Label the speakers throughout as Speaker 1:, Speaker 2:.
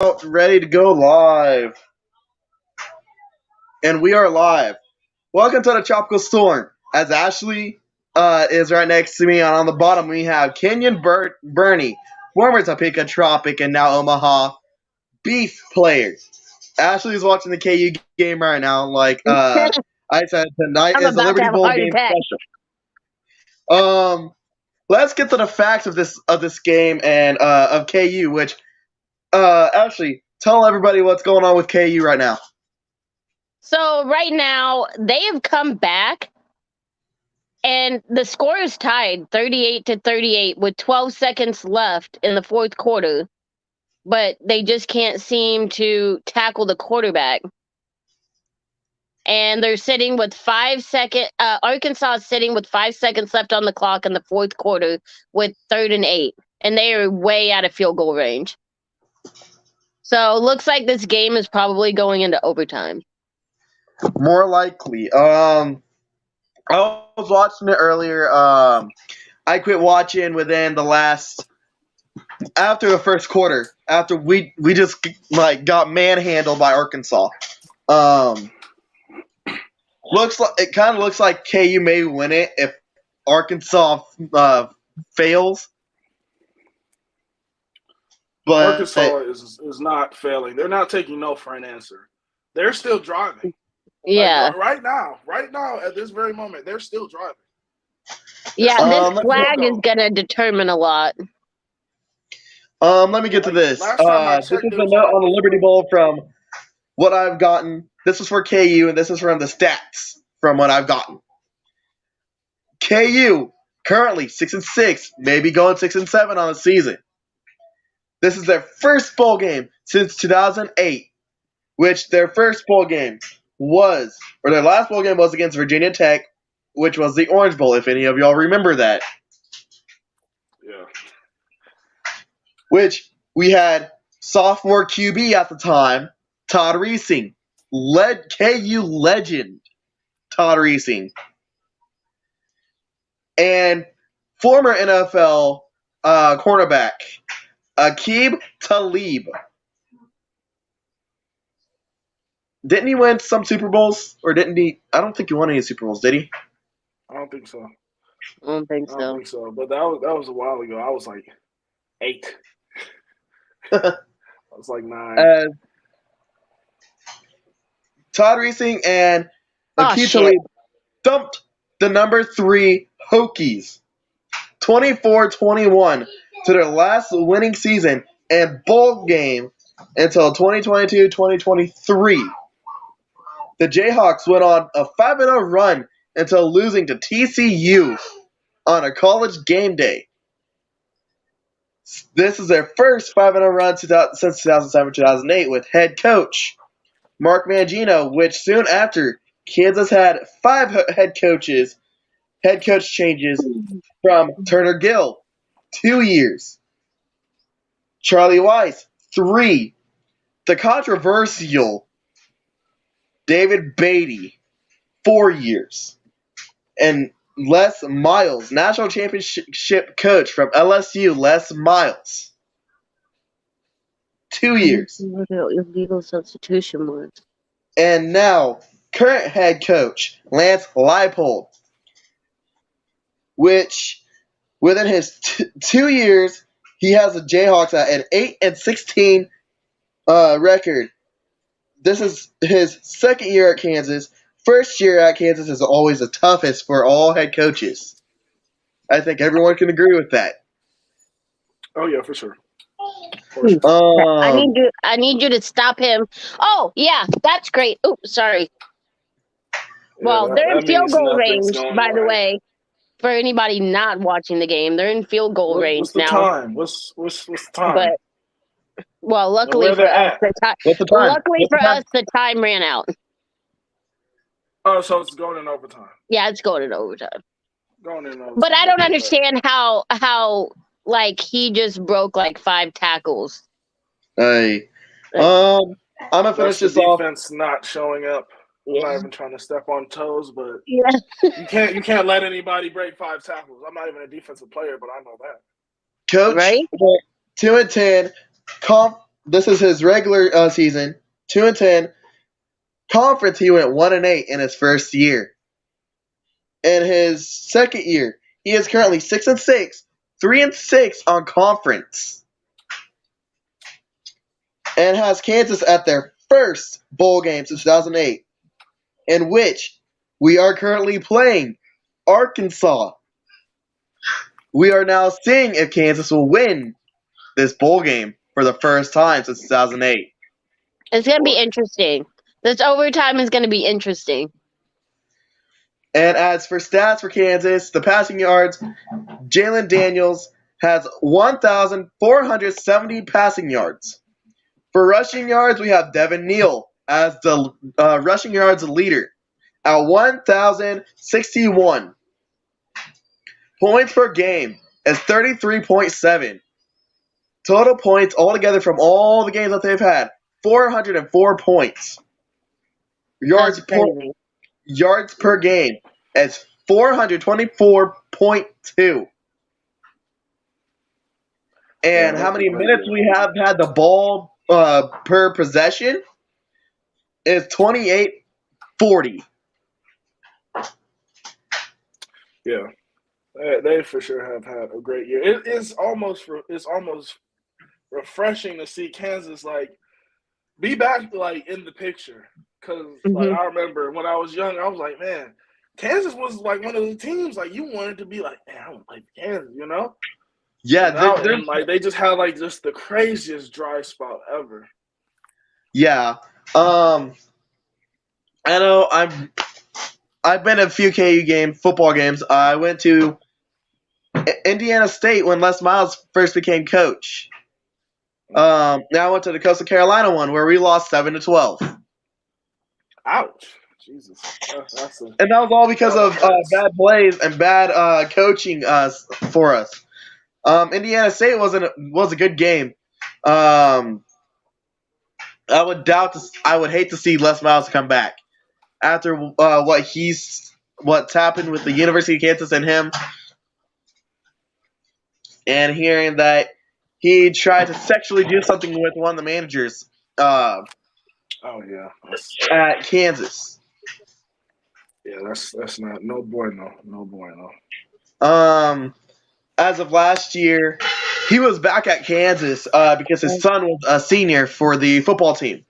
Speaker 1: Ready to go live. And we are live. Welcome to the Tropical Storm. As Ashleigh is right next to me, and on the bottom we have Kenyon Burney, former Topeka Tropic and now Omaha Beef player. Ashleigh is watching the KU game right now. I said, tonight
Speaker 2: I'm
Speaker 1: is a
Speaker 2: about to
Speaker 1: Liberty
Speaker 2: have a
Speaker 1: Bowl
Speaker 2: heart
Speaker 1: game
Speaker 2: attack.
Speaker 1: special. Let's get to the facts of this game and of KU, which Ashleigh, tell everybody what's going on with KU right now.
Speaker 2: So right now they have come back and the score is tied 38-38 with 12 seconds left in the fourth quarter, but they just can't seem to tackle the quarterback. And they're sitting with 5 seconds. Arkansas is sitting with 5 seconds left on the clock in the fourth quarter with 3rd and 8, and they are way out of field goal range. So it looks like this game is probably going into overtime.
Speaker 1: More likely. I was watching it earlier. I quit watching within the last after the first quarter. After we just got manhandled by Arkansas. It kind of looks like KU may win it if Arkansas fails. But
Speaker 3: Arkansas is not failing. They're not taking no for an answer. They're still driving.
Speaker 2: Yeah.
Speaker 3: Right now, at this very moment, they're still driving.
Speaker 2: Yeah, this flag is going to determine a lot.
Speaker 1: Let me get to this. This is a note on the Liberty Bowl from what I've gotten. This is for KU, and this is from the stats from what I've gotten. KU currently 6-6, maybe going 6-7 on the season. This is their first bowl game since 2008, which their first bowl game their last bowl game was against Virginia Tech, which was the Orange Bowl, if any of y'all remember that.
Speaker 3: Yeah.
Speaker 1: Which we had sophomore QB at the time, Todd Reesing, KU legend Todd Reesing, and former NFL cornerback Aqib Talib. Didn't he win some Super Bowls, or didn't he? I don't think he won any Super Bowls, did he?
Speaker 3: I don't think so.
Speaker 2: I don't think
Speaker 3: so. But that was a while ago. I was like 8. I was like 9.
Speaker 1: Todd Reesing and Aqib Talib dumped the number 3 Hokies 24-21 to their last winning season and bowl game until 2022-2023. The Jayhawks went on a 5-0 run until losing to TCU on a college game day. This is their first 5-0 run since 2007-2008 with head coach Mark Mangino, which soon after Kansas had 5 head coach changes from Turner Gill, 2 years. Charlie Weiss, 3. The controversial David Beatty, 4 years. And Les Miles, national championship coach from LSU, Les Miles, 2 years.
Speaker 2: What illegal substitution was.
Speaker 1: And now, current head coach, Lance Leipold, which within his 2 years, he has the Jayhawks at an 8-16 record. This is his second year at Kansas. First year at Kansas is always the toughest for all head coaches. I think everyone can agree with that.
Speaker 3: Oh yeah, for sure.
Speaker 2: I need you to stop him. Oh yeah, that's great. Oh, sorry. Well, they're in field goal range, by the way. For anybody not watching the game, they're in field goal range now.
Speaker 3: What's the time?
Speaker 2: But luckily for us, the time ran out.
Speaker 3: Oh, so it's going in overtime.
Speaker 2: Yeah, it's going in overtime. But I don't understand how he just broke 5 tackles.
Speaker 1: Hey, I'm gonna finish this off.
Speaker 3: Defense not showing up.
Speaker 2: Yeah.
Speaker 3: I'm not even trying to step on toes, but
Speaker 2: yeah.
Speaker 3: you can't let anybody break 5 tackles. I'm not even a defensive player, but I know that.
Speaker 1: Coach,
Speaker 2: right?
Speaker 1: 2-10, This is his regular season, 2-10. Conference, he went 1-8 in his first year. In his second year, he is currently 6-6, 3-6 on conference, and has Kansas at their first bowl game since 2008, in which we are currently playing Arkansas. We are now seeing if Kansas will win this bowl game for the first time since 2008.
Speaker 2: It's going to be interesting. This overtime is going to be interesting.
Speaker 1: And as for stats for Kansas, the passing yards, Jalen Daniels has 1,470 passing yards. For rushing yards, we have Devin Neal as the rushing yards leader at 1,061. Points per game is 33.7. Total points altogether from all the games that they've had, 404 points. Yards per game is 424.2. And how many minutes we have had the ball per possession is 28:40.
Speaker 3: Yeah, they for sure have had a great year. It's almost refreshing to see Kansas be back in the picture, because I remember when I was young, I was like, man, Kansas was one of the teams you wanted to be man, I want to play for Kansas,
Speaker 1: Yeah,
Speaker 3: they just had just the craziest dry spot ever.
Speaker 1: Yeah, I know. I've been to a few KU football games. I went to Indiana State when Les Miles first became coach. Now I went to the Coastal Carolina one where we lost 7-12.
Speaker 3: Ouch! Jesus,
Speaker 1: and that was all because of bad plays and bad coaching for us. Indiana State was a good game. I would hate to see Les Miles come back after what's happened with the University of Kansas and him, and hearing that he tried to sexually do something with one of the managers.
Speaker 3: Oh yeah,
Speaker 1: at Kansas.
Speaker 3: Yeah, that's not no bueno.
Speaker 1: As of last year, he was back at Kansas because his son was a senior for the football team.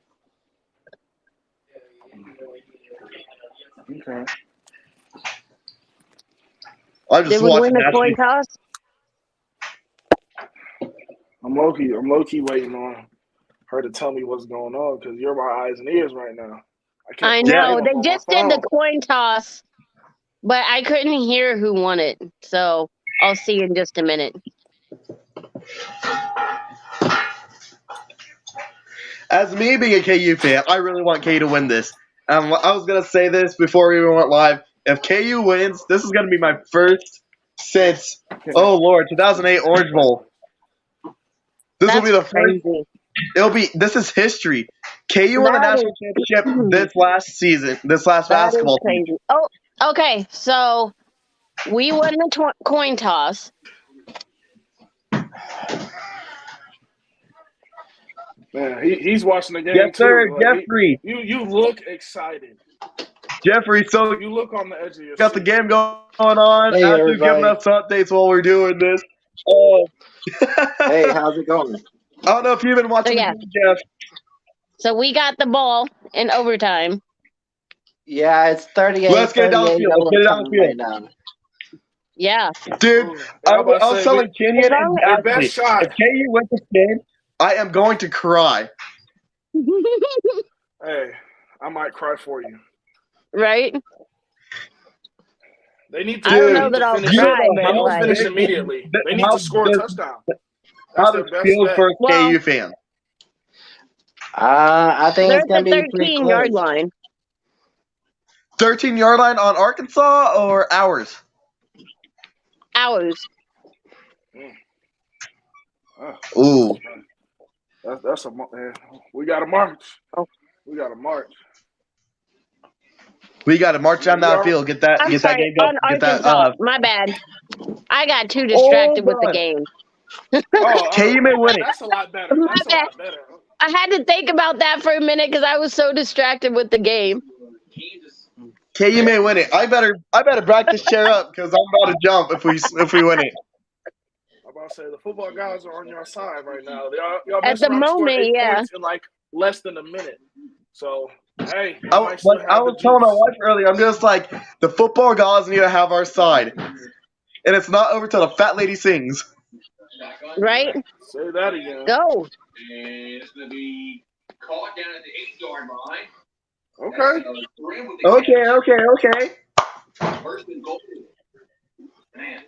Speaker 3: Okay.
Speaker 1: I'm just
Speaker 2: Did we
Speaker 1: watching
Speaker 2: win the coin toss?
Speaker 3: I'm low-key waiting on her to tell me what's going on, because you're my eyes and ears right now.
Speaker 2: I know. They just did the coin toss, but I couldn't hear who won it. So I'll see in just a minute.
Speaker 1: As me being a KU fan, I really want KU to win this. I was going to say this before we even went live. If KU wins, this is going to be my first since, 2008 Orange Bowl. This will be the first. This is history. KU won the national championship this last basketball season.
Speaker 2: Oh, okay. So we won the coin toss.
Speaker 3: Man, he's watching the game
Speaker 1: yes,
Speaker 3: too.
Speaker 1: Sir, Jeffrey.
Speaker 3: You look excited.
Speaker 1: Jeffrey, so
Speaker 3: you look on the edge of your
Speaker 1: got
Speaker 3: seat.
Speaker 1: The game going on.
Speaker 4: Hey,
Speaker 1: after
Speaker 4: everybody.
Speaker 1: giving us updates while we're doing this. Oh.
Speaker 4: Hey, how's it going?
Speaker 1: I don't know if you've been watching the game, Jeff.
Speaker 2: So we got the ball in overtime.
Speaker 4: Yeah, it's 38.
Speaker 1: Let's get it down the field. Let's get it down the field.
Speaker 4: Right now.
Speaker 2: Yeah.
Speaker 1: Dude, I was telling Kenyon and
Speaker 3: our best shot.
Speaker 1: If KU wins this game, I am going to cry.
Speaker 3: Hey, I might cry for you.
Speaker 2: Right?
Speaker 3: They need to.
Speaker 2: I don't know that I'll cry, but
Speaker 3: I'll finish immediately. They need to score a touchdown.
Speaker 1: How does it feel for a KU fan?
Speaker 4: I think it's going to be
Speaker 2: 13-yard line.
Speaker 1: 13-yard line on Arkansas or ours?
Speaker 2: Ours.
Speaker 1: Ooh.
Speaker 3: That's a we got to march.
Speaker 2: Oh.
Speaker 3: We got to march.
Speaker 1: We got to march down that field. Get that game going.
Speaker 2: Get that. My bad. I got too distracted with the game.
Speaker 1: KU may win it.
Speaker 3: That's a lot better. That's a lot better.
Speaker 2: I had to think about that for a minute because I was so distracted with the game.
Speaker 1: Okay, you may win it. I better back this chair up because I'm about to jump if we win it.
Speaker 3: I'm about to say the football guys are on your side right now. Y'all
Speaker 2: At
Speaker 3: messed
Speaker 2: the
Speaker 3: around and scored
Speaker 2: moment,
Speaker 3: 8
Speaker 2: yeah.
Speaker 3: points in like less than a minute. So hey,
Speaker 1: I
Speaker 3: might still have
Speaker 1: was
Speaker 3: the
Speaker 1: telling my
Speaker 3: juice.
Speaker 1: wife earlier, I'm just like, the football gods need to have our side. And it's not over till the fat lady sings.
Speaker 2: Right?
Speaker 3: Say that again.
Speaker 2: Go.
Speaker 5: And it's going to be caught down at the 8-yard line.
Speaker 1: Okay.
Speaker 5: First and goal. Man.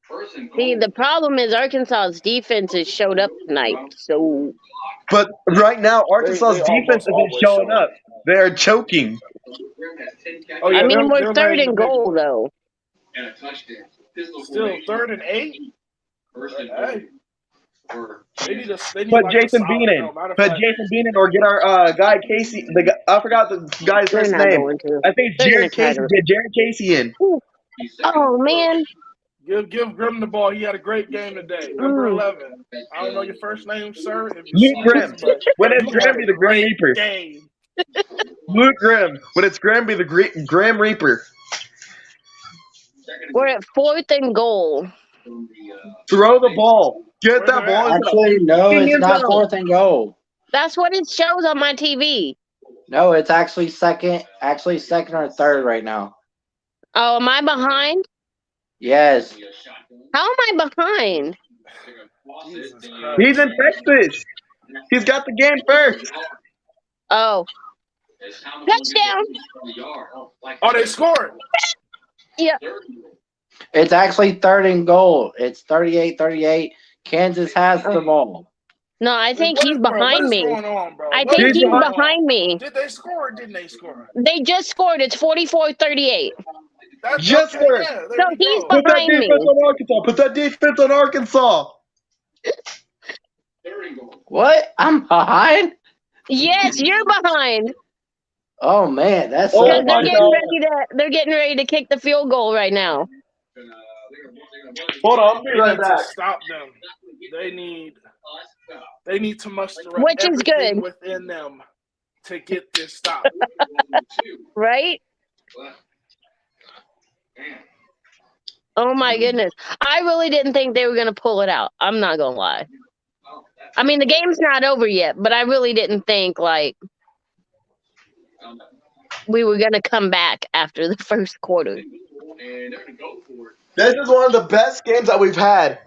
Speaker 5: First and goal.
Speaker 2: See, the problem is Arkansas's defense has showed up tonight. So,
Speaker 1: But right now, Arkansas's
Speaker 3: They
Speaker 1: defense
Speaker 3: almost
Speaker 1: isn't
Speaker 3: always
Speaker 1: showing
Speaker 3: show
Speaker 1: up. They're choking.
Speaker 3: Oh, yeah,
Speaker 2: I mean, we're
Speaker 3: they're
Speaker 2: third
Speaker 3: ready to
Speaker 2: and
Speaker 3: make
Speaker 2: goal, though.
Speaker 5: And a touchdown.
Speaker 3: Still 3rd and 8.
Speaker 5: First and
Speaker 3: Hey, they need
Speaker 1: Put
Speaker 3: like
Speaker 1: Jason
Speaker 3: a
Speaker 1: Bean
Speaker 3: solid,
Speaker 1: in.
Speaker 3: no, matter of
Speaker 1: Put
Speaker 3: fact,
Speaker 1: Jason Bean in, or get our guy Casey. I forgot the guy's
Speaker 2: They're
Speaker 1: first
Speaker 2: not
Speaker 1: name.
Speaker 2: going to.
Speaker 1: I think
Speaker 2: They're
Speaker 1: Jared
Speaker 2: gonna try
Speaker 1: Casey.
Speaker 2: to.
Speaker 1: Get Jared Casey in.
Speaker 2: Oh, man.
Speaker 3: give Grimm the ball. He had a great game today. Number 11. I don't know your first name, sir. If you
Speaker 1: Luke
Speaker 3: see
Speaker 1: Grimm.
Speaker 3: this, but
Speaker 1: When it's
Speaker 3: you
Speaker 1: Grimm,
Speaker 3: had
Speaker 1: be
Speaker 3: a
Speaker 1: the Grim
Speaker 3: great
Speaker 1: Reaper.
Speaker 3: game.
Speaker 1: Luke Grimm. When it's Grimm, be the Grim Reaper.
Speaker 2: We're at 4th and goal.
Speaker 1: Throw the ball. Get
Speaker 3: Where
Speaker 1: that
Speaker 3: they're
Speaker 1: ball
Speaker 3: at.
Speaker 1: into the
Speaker 4: Actually, no,
Speaker 1: fucking
Speaker 4: it's
Speaker 1: end
Speaker 4: not
Speaker 1: zone.
Speaker 4: 4th and goal.
Speaker 2: That's what it shows on my TV.
Speaker 4: No, it's actually second or third right now.
Speaker 2: Oh, am I behind?
Speaker 4: Yes.
Speaker 2: How am I behind?
Speaker 3: Jesus Christ.
Speaker 1: He's in Texas. He's got the game first.
Speaker 2: Oh. Touchdown.
Speaker 3: Oh, they scored.
Speaker 2: Yeah.
Speaker 4: It's actually 3rd and goal. It's 38-38. Kansas has the ball.
Speaker 2: No, I think he's
Speaker 3: What
Speaker 2: behind
Speaker 3: is
Speaker 2: me.
Speaker 3: going on, bro?
Speaker 2: I
Speaker 3: What
Speaker 2: think
Speaker 3: is
Speaker 2: he's
Speaker 3: going on?
Speaker 2: behind me.
Speaker 3: Did they score or didn't they score?
Speaker 2: They just scored. It's 44-38.
Speaker 3: That's
Speaker 1: Just
Speaker 3: okay,
Speaker 1: scored.
Speaker 3: yeah, there
Speaker 2: So
Speaker 3: we
Speaker 2: he's
Speaker 3: go.
Speaker 1: Put that
Speaker 2: behind me.
Speaker 1: defense on Arkansas. Put that defense on Arkansas.
Speaker 4: What? I'm behind?
Speaker 2: Yes, you're behind.
Speaker 4: Oh man, that's
Speaker 1: Oh
Speaker 2: Because
Speaker 1: my God.
Speaker 2: they're getting ready to kick the field goal right now.
Speaker 1: Hold on, I'll be
Speaker 3: They
Speaker 1: right
Speaker 3: need to
Speaker 1: back.
Speaker 3: stop them. They need to muster up
Speaker 2: Which is
Speaker 3: everything
Speaker 2: good.
Speaker 3: within them to get this stopped.
Speaker 2: Right? Oh my goodness. I really didn't think they were going to pull it out. I'm not going to lie. I mean, the game's not over yet, but I really didn't think, like, we were going to come back after the first quarter.
Speaker 1: This is one of the best games that we've had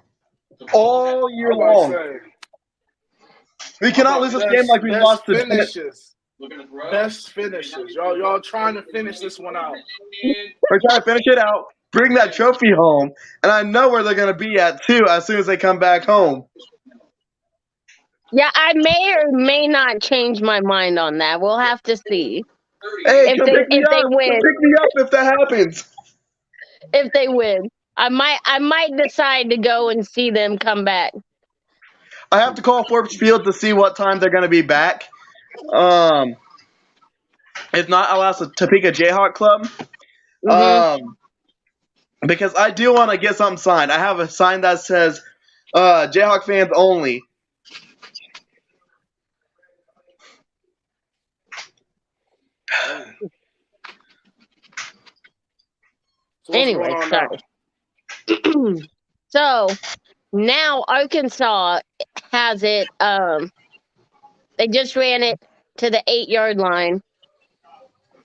Speaker 1: all year
Speaker 3: I'm about to
Speaker 1: long.
Speaker 3: say,
Speaker 1: We cannot lose this game like we lost to
Speaker 3: finishes. Best finishes. Y'all trying to finish this one out.
Speaker 1: We're trying to finish it out, bring that trophy home, and I know where they're going to be at, too, as soon as they come back home.
Speaker 2: Yeah, I may or may not change my mind on that. We'll have to see.
Speaker 1: Hey,
Speaker 2: If
Speaker 1: come pick me
Speaker 2: they
Speaker 1: up.
Speaker 2: win.
Speaker 1: Come pick me up if that happens.
Speaker 2: If they win. I might decide to go and see them come back.
Speaker 1: I have to call Forbes Field to see what time they're going to be back. It's not allows the Topeka Jayhawk Club. Because I do want to get something signed. I have a sign that says Jayhawk fans only.
Speaker 3: So
Speaker 2: Anyway, sorry. So now Arkansas has it. They just ran it to the 8-yard line,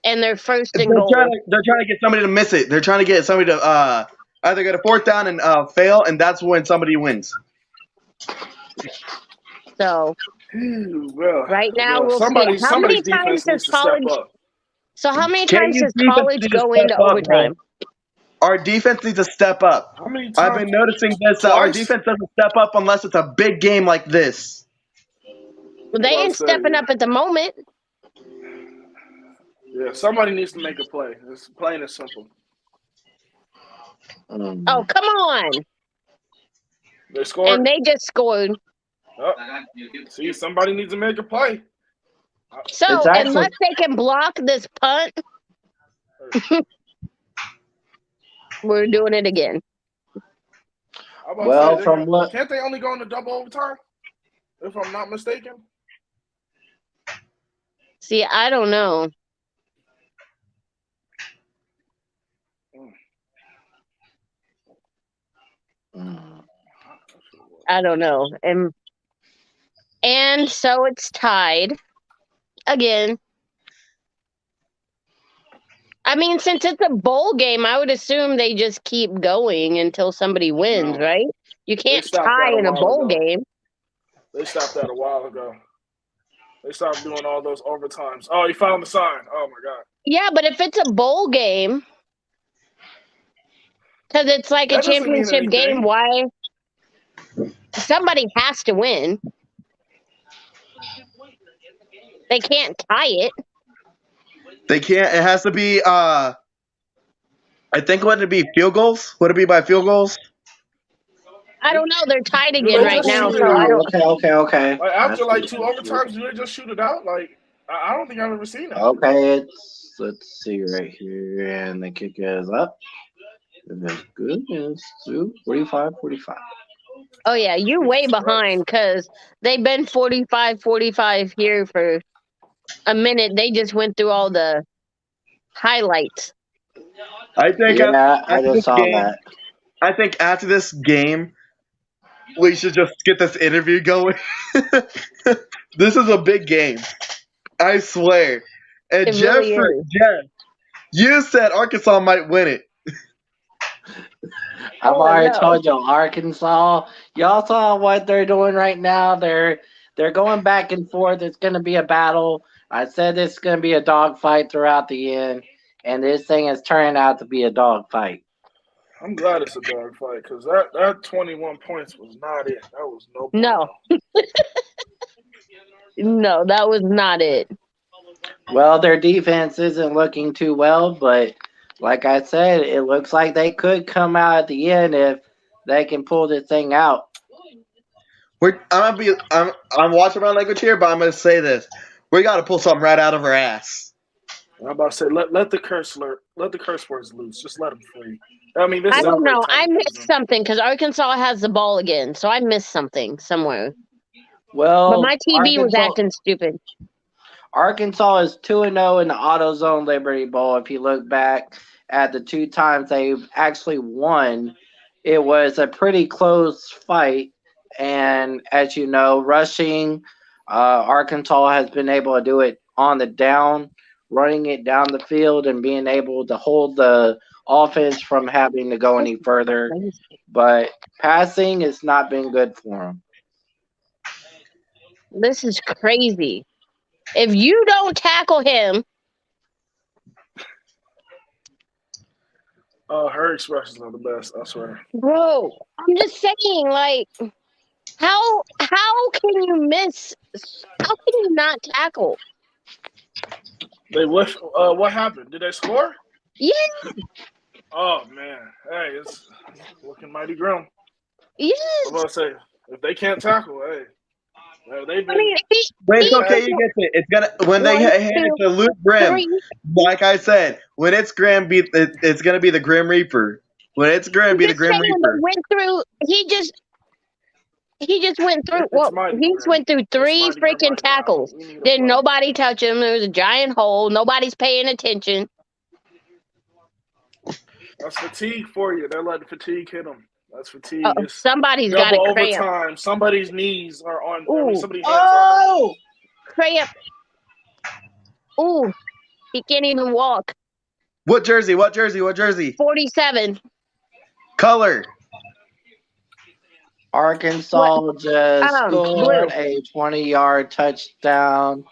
Speaker 2: and they're first and goal.
Speaker 1: They're trying to get somebody to miss it. They're trying to get somebody to either get a 4th down and fail, and that's when somebody wins.
Speaker 2: So right now we'll see. How many times does college? So how many times does college go into overtime?
Speaker 1: Our defense needs to step up.
Speaker 3: How many times?
Speaker 1: I've been noticing this. Our defense doesn't step up unless it's a big game like this.
Speaker 2: Well, they ain't stepping up at the moment.
Speaker 3: Yeah, somebody needs to make a play. It's plain and simple.
Speaker 2: Oh, come on.
Speaker 3: They scored.
Speaker 2: And they just scored.
Speaker 3: Oh, see, somebody needs to make a play.
Speaker 2: So, unless they can block this punt, we're doing it again.
Speaker 3: I'm about
Speaker 4: Well,
Speaker 3: to say,
Speaker 4: from what
Speaker 3: can't they only go into double overtime? If I'm not mistaken.
Speaker 2: See, I don't know.
Speaker 4: mm,
Speaker 2: I don't know. And so it's tied again. I mean, since it's a bowl game, I would assume they just keep going until somebody wins,
Speaker 3: No.
Speaker 2: right? You
Speaker 3: They
Speaker 2: can't
Speaker 3: stopped
Speaker 2: tie
Speaker 3: that a
Speaker 2: in a
Speaker 3: while
Speaker 2: bowl
Speaker 3: ago.
Speaker 2: game.
Speaker 3: They stopped that a while ago. They stopped doing all those overtimes. Oh, he found the sign. Oh my God.
Speaker 2: Yeah, but if it's a bowl game, because it's like a
Speaker 3: That doesn't mean
Speaker 2: championship game,
Speaker 3: anything.
Speaker 2: why? Somebody has to win. They can't tie it.
Speaker 1: They can't. It has to be. I think would it be field goals? Would it be by field goals?
Speaker 2: I don't know. They're tied
Speaker 3: Do
Speaker 2: again
Speaker 3: they
Speaker 2: right
Speaker 3: just
Speaker 2: now,
Speaker 3: shoot it
Speaker 2: so I
Speaker 3: out?
Speaker 2: don't.
Speaker 4: okay.
Speaker 3: Like
Speaker 4: I
Speaker 3: after like
Speaker 4: see,
Speaker 3: 2
Speaker 4: I see.
Speaker 3: overtimes, do they just shoot it out? Like I don't think I've ever seen it.
Speaker 4: Okay, let's see right here, and the kick is up. It's good. It's 45.
Speaker 2: Oh yeah, you way behind because they've been 45 here for a minute. They just went through all the highlights.
Speaker 1: I think
Speaker 4: Yeah, I
Speaker 1: after
Speaker 4: just
Speaker 1: this
Speaker 4: saw
Speaker 1: game,
Speaker 4: that.
Speaker 1: I think after this game, we should just get this interview going. This is a big game. I swear. And
Speaker 2: It really is.
Speaker 1: Jeff, you said Arkansas might win it.
Speaker 4: I've
Speaker 2: Oh,
Speaker 4: already
Speaker 2: no.
Speaker 4: told you, Arkansas. Y'all saw what they're doing right now. They're going back and forth. It's going to be a battle. I said it's going to be a dogfight throughout the end, and this thing is turning out to be a dogfight.
Speaker 3: I'm glad it's a dog fight because that 21 points was not it. That was no.
Speaker 2: No. No, that was not it.
Speaker 4: Well, their defense isn't looking too well, but like I said, it looks like they could come out at the end if they can pull this thing out.
Speaker 1: I'm watching my language here, but I'm gonna say this: we got to pull something right out of our ass.
Speaker 3: I'm about to say let the curse words loose. Just let them free. I mean, this
Speaker 2: I
Speaker 3: is a
Speaker 2: don't
Speaker 3: great
Speaker 2: know. I
Speaker 3: television.
Speaker 2: missed something because Arkansas has the ball again, so I missed something somewhere.
Speaker 4: Well,
Speaker 2: But my TV was acting stupid.
Speaker 4: Arkansas is 2-0 in the AutoZone Liberty Bowl. If you look back at the 2 times they've actually won, it was a pretty close fight. And as you know, rushing, Arkansas has been able to do it on the down, running it down the field and being able to hold the offense from having to go any further. But passing has not been good for them.
Speaker 2: This is crazy. If you don't tackle him,
Speaker 3: Her expressions are the best. I swear.
Speaker 2: bro, I'm just saying, like, how can you miss? How can you not tackle?
Speaker 3: They whiff. What happened? Did they score?
Speaker 2: Yeah.
Speaker 3: Oh man, hey, it's looking mighty grim.
Speaker 2: Yes.
Speaker 3: I'm about to say if they can't tackle, hey, they've been.
Speaker 2: I mean,
Speaker 1: But it's okay, you get it. It's gonna when they hand it to Luke Grimm. Like I said, when it's Grimm, it's gonna be the Grim Reaper. When it's Grimm, be the Grim Reaper.
Speaker 2: He just went through. Well, he went through 3 freaking tackles. Did nobody touch him? There was a giant hole. Nobody's paying attention.
Speaker 3: That's fatigue for you. They're letting fatigue hit them. That's fatigue.
Speaker 2: Somebody's got a cramp.
Speaker 3: Overtime. Somebody's knees are on. Somebody's hands
Speaker 2: are cramp. Ooh, he can't even walk.
Speaker 1: What jersey?
Speaker 2: 47.
Speaker 1: Color.
Speaker 4: Arkansas just scored a 20-yard touchdown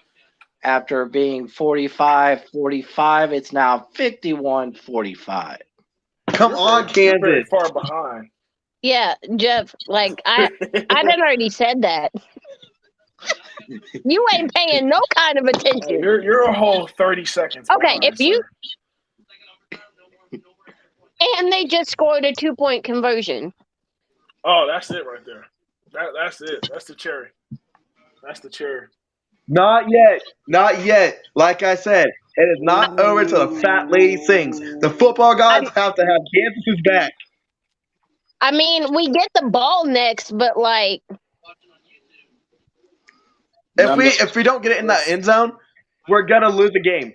Speaker 4: after being 45-45. It's now 51-45.
Speaker 1: Come on, Kansas.
Speaker 3: Very far behind.
Speaker 2: Yeah, Jeff, like I done already said that. You ain't paying no kind of attention.
Speaker 3: You're a whole 30 seconds.
Speaker 2: Okay,
Speaker 3: behind,
Speaker 2: if you and they just scored a 2-point conversion.
Speaker 3: Oh, that's it right there. That's it. That's the cherry. That's the cherry.
Speaker 1: Not yet. Like I said, it is not over till the fat lady sings. The football gods have to have Kansas's back.
Speaker 2: I mean, we get the ball next, but like,
Speaker 1: if we don't get it in that end zone, we're gonna lose the game.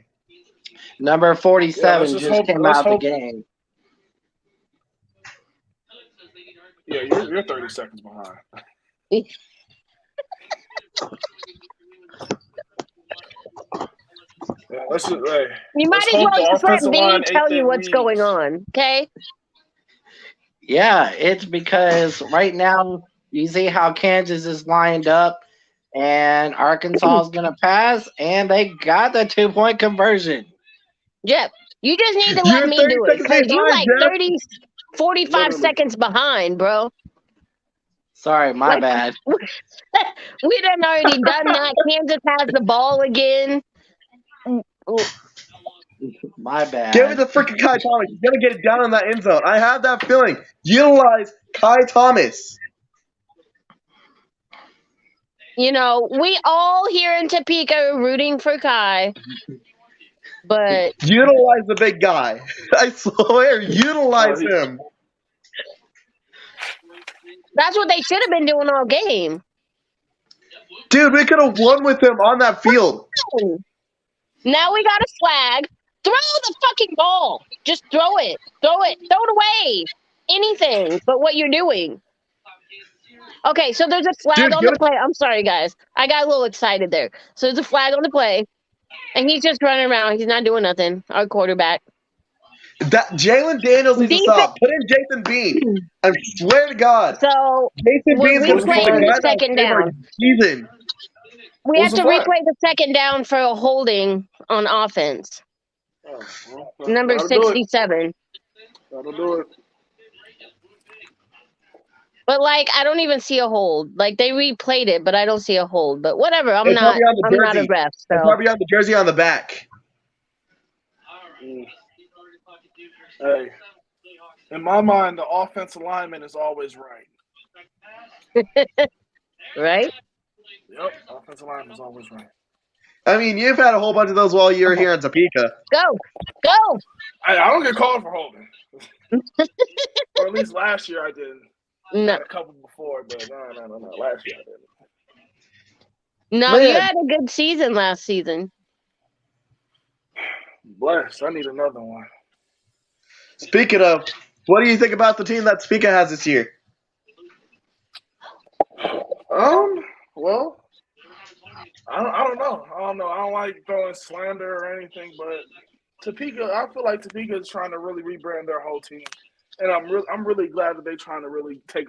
Speaker 4: Number 47
Speaker 3: just
Speaker 4: just
Speaker 3: hope-
Speaker 4: came
Speaker 3: let's
Speaker 4: out the
Speaker 3: hope-
Speaker 4: game.
Speaker 3: Yeah, you're 30 seconds behind. Yeah, let's just, hey,
Speaker 2: you might
Speaker 3: let's
Speaker 2: as
Speaker 3: hope
Speaker 2: well
Speaker 3: the
Speaker 2: just let
Speaker 3: offensive
Speaker 2: me
Speaker 3: line
Speaker 2: tell
Speaker 3: ate
Speaker 2: you
Speaker 3: their
Speaker 2: what's going
Speaker 3: reads.
Speaker 2: on, okay?
Speaker 4: Yeah, it's because right now you see how Kansas is lined up, and Arkansas is going to pass, and they got the 2-point conversion.
Speaker 2: Jeff, you just need to
Speaker 1: You're
Speaker 2: let me
Speaker 1: 30
Speaker 2: do it
Speaker 1: seconds
Speaker 2: because you
Speaker 1: behind,
Speaker 2: like
Speaker 1: Jeff.
Speaker 2: 30, 45
Speaker 3: Literally.
Speaker 2: seconds behind, bro.
Speaker 4: Sorry, my
Speaker 2: Like-
Speaker 4: bad.
Speaker 2: We done already done that. Kansas has the ball again.
Speaker 4: My bad.
Speaker 1: Give it to freaking Kai Thomas. He's gonna get it down in that end zone. I have that feeling. Utilize Kai Thomas.
Speaker 2: You know, we all here in Topeka are rooting for Kai, but
Speaker 1: Utilize the big guy. I swear, utilize
Speaker 3: he-
Speaker 1: him.
Speaker 2: that's what they should have been doing all game.
Speaker 1: Dude, we could have won with him on that field.
Speaker 2: Now we got a flag. Throw the fucking ball. Just throw it. Throw it. Throw it away. Anything but what you're doing. Okay, so there's a flag
Speaker 1: Dude,
Speaker 2: on the play. I'm sorry, guys. I got a little excited there. So there's a flag on the play, and he's just running around. He's not doing nothing. Our quarterback.
Speaker 1: That Jalen Daniels needs to
Speaker 2: Defense-
Speaker 1: stop. Put in Jason Bean. I swear to God.
Speaker 2: So
Speaker 1: Jason
Speaker 2: we're
Speaker 1: Bean's gonna be
Speaker 2: replaying
Speaker 1: the
Speaker 2: the
Speaker 1: guy that
Speaker 2: second
Speaker 1: saved our
Speaker 2: down.
Speaker 1: season.
Speaker 2: we
Speaker 3: What's
Speaker 2: have to
Speaker 3: the flag?
Speaker 2: replay the second down for a holding on offense.
Speaker 3: Oh, well,
Speaker 2: Number
Speaker 3: that'll do it.
Speaker 2: 67.
Speaker 3: That'll do it.
Speaker 2: But like, I don't even see a hold. Like they replayed it, but I don't see a hold. But whatever. I'm
Speaker 1: It's
Speaker 2: not.
Speaker 1: probably on the
Speaker 2: I'm not a
Speaker 1: jersey.
Speaker 2: ref.
Speaker 1: It's
Speaker 2: So
Speaker 1: probably on the jersey on the back.
Speaker 3: Hey, in my mind, the offensive lineman is always right.
Speaker 2: right.
Speaker 3: Yep, offensive lineman is always right.
Speaker 1: I mean, you've had a whole bunch of those while you were here in Topeka.
Speaker 2: Go. Go.
Speaker 3: I don't get called for holding. Or at least last year I didn't.
Speaker 2: No.
Speaker 3: Had a couple before, but no. Last year I didn't.
Speaker 2: No, you
Speaker 1: Man.
Speaker 2: had a good season last season.
Speaker 3: Blessed. I need another one.
Speaker 1: Speaking of, what do you think about the team that Topeka has this year?
Speaker 3: Well, I don't know. I don't like throwing slander or anything, but Topeka, I feel like Topeka is trying to really rebrand their whole team. And I'm really glad that they're trying to really take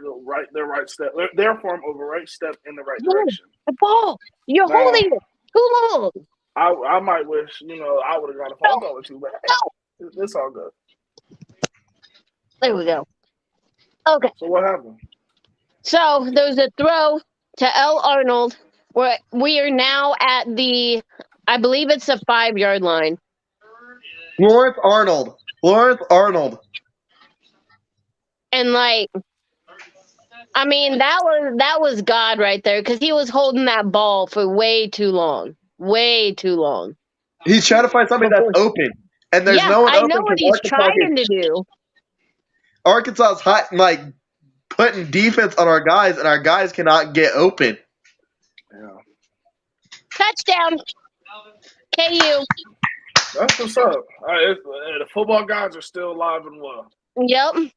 Speaker 3: their right step, their form of a right step in the right direction.
Speaker 2: The ball. You're
Speaker 3: Now,
Speaker 2: holding it too long.
Speaker 3: I might wish, I would have got a phone call or two, but hey, it's all good.
Speaker 2: There we go. Okay.
Speaker 3: So what happened?
Speaker 2: So there's a throw to L. Arnold. Where we are now at I believe it's the 5-yard line.
Speaker 1: Lawrence Arnold.
Speaker 2: And like, I mean, that was God right there because he was holding that ball for way too long. Way too long.
Speaker 1: He's trying to find somebody that's open. And there's no one
Speaker 2: I
Speaker 1: open.
Speaker 2: know what he's trying to do.
Speaker 1: Arkansas's hot, putting defense on our guys, and our guys cannot get open.
Speaker 3: Yeah.
Speaker 2: Touchdown. KU.
Speaker 3: That's what's up. The football guys are still alive and well.
Speaker 2: Yep.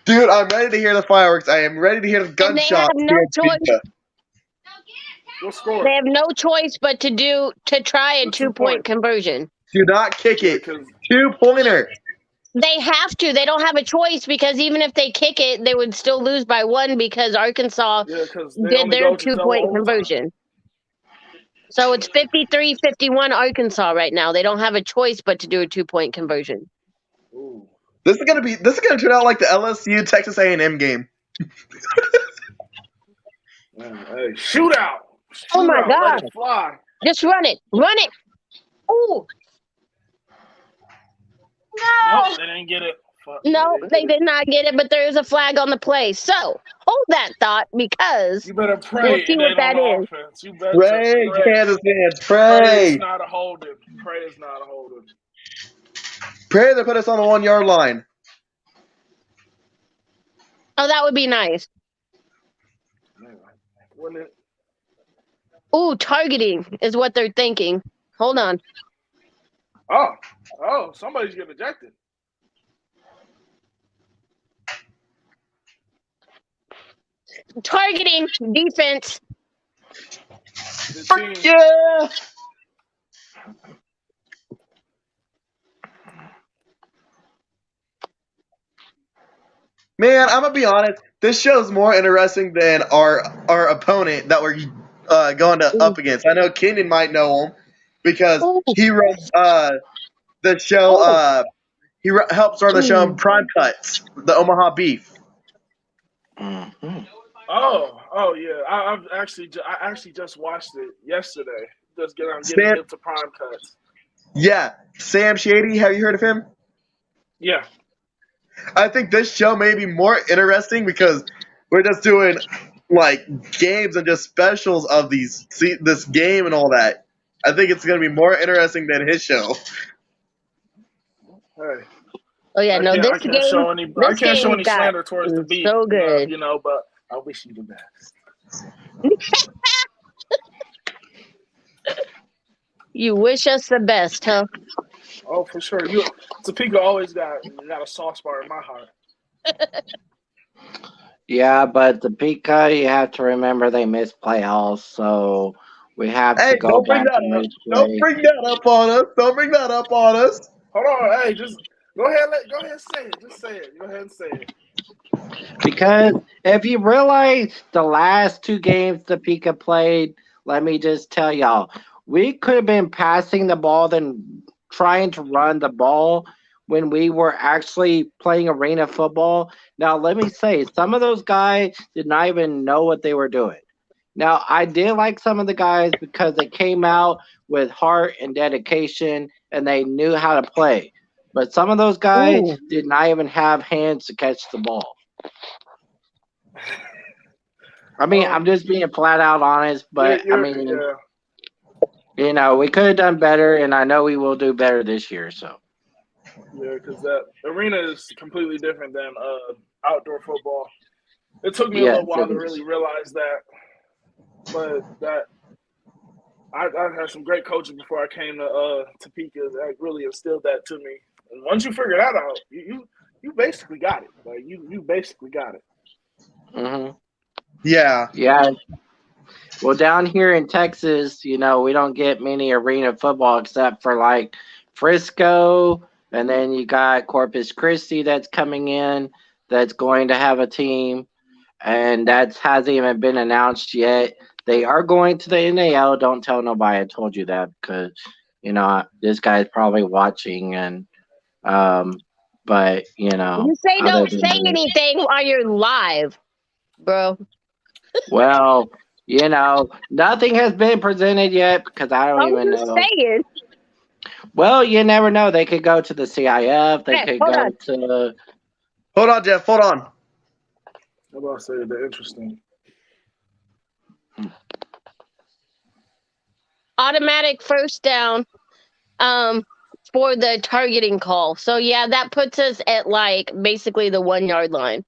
Speaker 1: Dude, I'm ready to hear the fireworks. I am ready to hear the
Speaker 2: And they have
Speaker 1: gunshots.
Speaker 2: no
Speaker 1: here in
Speaker 2: choice.
Speaker 1: Topeka.
Speaker 3: What score?
Speaker 2: They have no choice but to try a
Speaker 3: The
Speaker 2: 2-point conversion.
Speaker 1: Do not kick it.
Speaker 3: Because
Speaker 1: 2-pointer.
Speaker 2: They have to. They don't have a choice because even if they kick it, they would still lose by 1 because Arkansas did their 2-point conversion. So it's 53-51 Arkansas right now. They don't have a choice but to do a 2-point conversion.
Speaker 3: Ooh.
Speaker 1: This is gonna turn out like the LSU Texas A&M game.
Speaker 3: Man, hey, shootout.
Speaker 2: Oh my
Speaker 3: Shootout.
Speaker 2: God.
Speaker 3: Let it fly.
Speaker 2: Just run it. Run it. Ooh. No.
Speaker 3: Nope, they didn't get it. Fuck,
Speaker 2: No,
Speaker 3: didn't
Speaker 2: they
Speaker 3: get it.
Speaker 2: did not get it, but there is a flag on the play. So hold that thought because
Speaker 3: You better pray.
Speaker 2: we'll see
Speaker 3: it
Speaker 2: what
Speaker 3: ain't
Speaker 2: that
Speaker 3: on
Speaker 2: is.
Speaker 3: offense. You better
Speaker 1: Pray,
Speaker 3: pray.
Speaker 1: Kansas fans.
Speaker 3: Pray
Speaker 1: Pray.
Speaker 3: is not a holding. Pray is not a holding.
Speaker 1: Pray they put us on the 1-yard line.
Speaker 2: Oh, that would be nice.
Speaker 3: Wouldn't it?
Speaker 2: Ooh, targeting is what they're thinking. Hold on.
Speaker 3: Oh, somebody's getting ejected.
Speaker 2: Targeting defense.
Speaker 3: The
Speaker 1: Frick
Speaker 3: team.
Speaker 1: yeah! Man, I'm gonna be honest. This show's more interesting than our opponent that we're going to up against. I know Kenyon might know him because
Speaker 2: Ooh.
Speaker 1: he runs the show. Helps run the show in Prime Cuts, the Omaha Beef.
Speaker 4: Mm-hmm.
Speaker 3: Oh yeah. I actually just watched it yesterday. Just getting
Speaker 1: Sam,
Speaker 3: hip to Prime Cuts.
Speaker 1: yeah, Sam Shady. Have you heard of him?
Speaker 3: Yeah.
Speaker 1: I think this show may be more interesting because we're just doing like games and just specials of this game and all that. I think it's going to be more interesting than his show.
Speaker 3: Hey.
Speaker 2: Oh yeah, no,
Speaker 3: I can't show any slander towards the beef.
Speaker 2: So good.
Speaker 3: But I wish you the best.
Speaker 2: You wish us the best, huh?
Speaker 3: Oh, for sure. Topeka always got a soft spot in my heart.
Speaker 4: Yeah, but Topeka, you have to remember they missed playoffs, so we have to go back to Ridgeway.
Speaker 1: Don't bring that up on us. Don't bring that up on us.
Speaker 3: Hold on, hey, just go ahead and say it. Just say it. Go ahead and say it.
Speaker 4: Because if you realize the last two games Topeka played, let me just tell y'all, we could have been passing the ball than trying to run the ball when we were actually playing arena football. Now, let me say, some of those guys did not even know what they were doing. Now, I did like some of the guys because they came out with heart and dedication and they knew how to play. But some of those guys did not even have hands to catch the ball. I mean, I'm just being flat out honest, but I mean, we could have done better, and I know we will do better this year. So,
Speaker 3: yeah, because that arena is completely different than outdoor football. It took me a little while to really realize that, but I had some great coaching before I came to Topeka that really instilled that to me. And once you figure that out, you basically got it. Like you basically got it.
Speaker 4: Mm-hmm.
Speaker 1: Yeah.
Speaker 4: Yeah. Well, down here in Texas, we don't get many arena football except for like Frisco, and then you got Corpus Christi that's coming in that's going to have a team, and that hasn't even been announced yet. They are going to the NAL. Don't tell nobody I told you that because, this guy's probably watching, and but
Speaker 2: You say don't say anything while you're live, bro.
Speaker 4: Well, nothing has been presented yet because I don't even know.
Speaker 2: Saying.
Speaker 4: Well, you never know. They could go to the CIF. They could go to.
Speaker 1: Hold on, Jeff. Hold on.
Speaker 3: How about I say they're interesting?
Speaker 2: Automatic first down for the targeting call. So yeah, that puts us at like basically the 1 yard line.